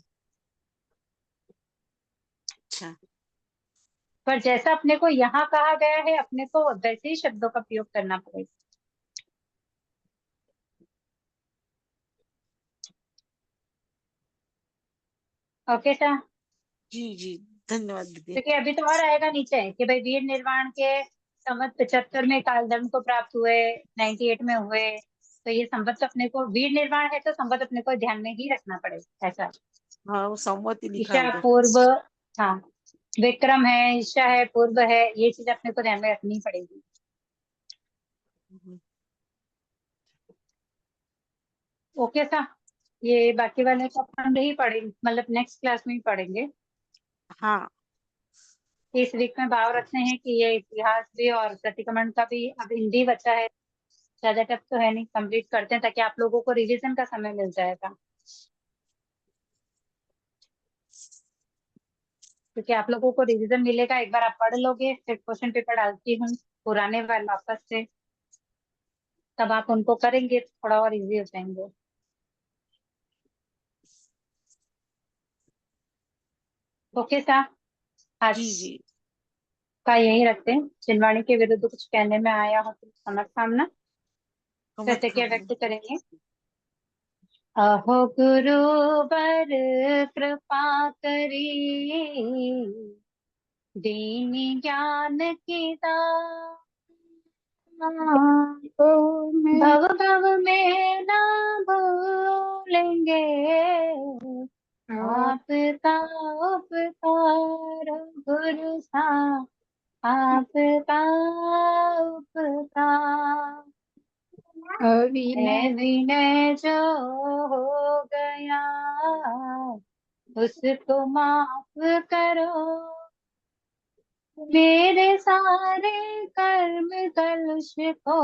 Speaker 8: अच्छा।
Speaker 1: पर जैसा अपने को यहाँ कहा गया है, अपने को वैसे ही शब्दों का प्रयोग करना पड़ेगा। Okay sir.
Speaker 8: जी जी, धन्यवाद दीदी।
Speaker 1: क्योंकि अभी तो और आएगा नीचे कि भाई वीर निर्वाण के संवत 75 में कालधर्म को प्राप्त हुए, 98 में हुए। तो ये संवत अपने को, वीर निर्वाण है तो संवत अपने को ध्यान में ही रखना पड़ेगा ऐसा।
Speaker 8: हाँ, वो संवत ही लिखा है
Speaker 1: ईशा
Speaker 8: उधर।
Speaker 1: पूर्व, हाँ, विक्रम है, ईशा है, पूर्व है, ये चीज अपने को ध्यान में रखनी पड़ेगी। Okay sir. ये बाकी वाले को अपन ही पढ़ेंगे, मतलब नेक्स्ट क्लास में ही पढ़ेंगे।
Speaker 8: हाँ।
Speaker 1: इस वीक में भाव रखते हैं कि ये इतिहास भी और प्रतिक्रमण का भी अब हिंदी बचा है, ज्यादा टफ तो है नहीं, कंप्लीट करते हैं ताकि आप लोगों को रिवीजन का समय मिल जाएगा। क्योंकि आप लोगों को रिवीजन मिलेगा, एक बार आप पढ़ लोगे, फिर क्वेश्चन पेपर डालती हूँ पुराने वाले वापस से, तब आप उनको करेंगे तो थोड़ा और इजी हो जाएंगे। ओके सर, आज
Speaker 8: जी जी।
Speaker 1: का यही रखते हैं। चिन्वाणी के विरुद्ध कुछ कहने में आया हो तो समझ प्रतिक्रिया व्यक्त करेंगे। अहो गुरुवर कृपा करी, दीनी ज्ञान की दान, भव भव में ना भूलेंगे, आपका उपकार गुरु सा, आपका उपकार है विनय जो हो गया, उसको माफ करो, मेरे सारे कर्म कलुष को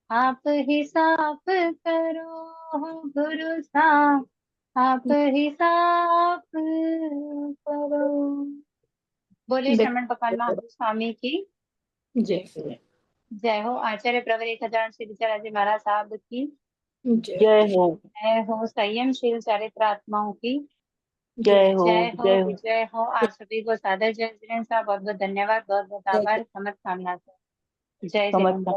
Speaker 1: आप ही साफ करो, गुरु साहब आप ही साफ करो। बोले श्रमण भगवान महावीर स्वामी की
Speaker 3: जय
Speaker 1: जय हो। आचार्य प्रवर 1000 श्री विचार्य महाराज साहब की
Speaker 3: जय हो।
Speaker 1: जय हो। संयमशील चारित्र आत्माओं की
Speaker 3: जय हो।
Speaker 1: जय हो।
Speaker 3: जय हो।
Speaker 1: विजय हो। आप सभी को सादर जय जिनेन्द्र साहब, बहुत बहुत धन्यवाद, बहुत बहुत आभार, समझ कामना। जय
Speaker 3: समझ
Speaker 1: जिनेन्द्र।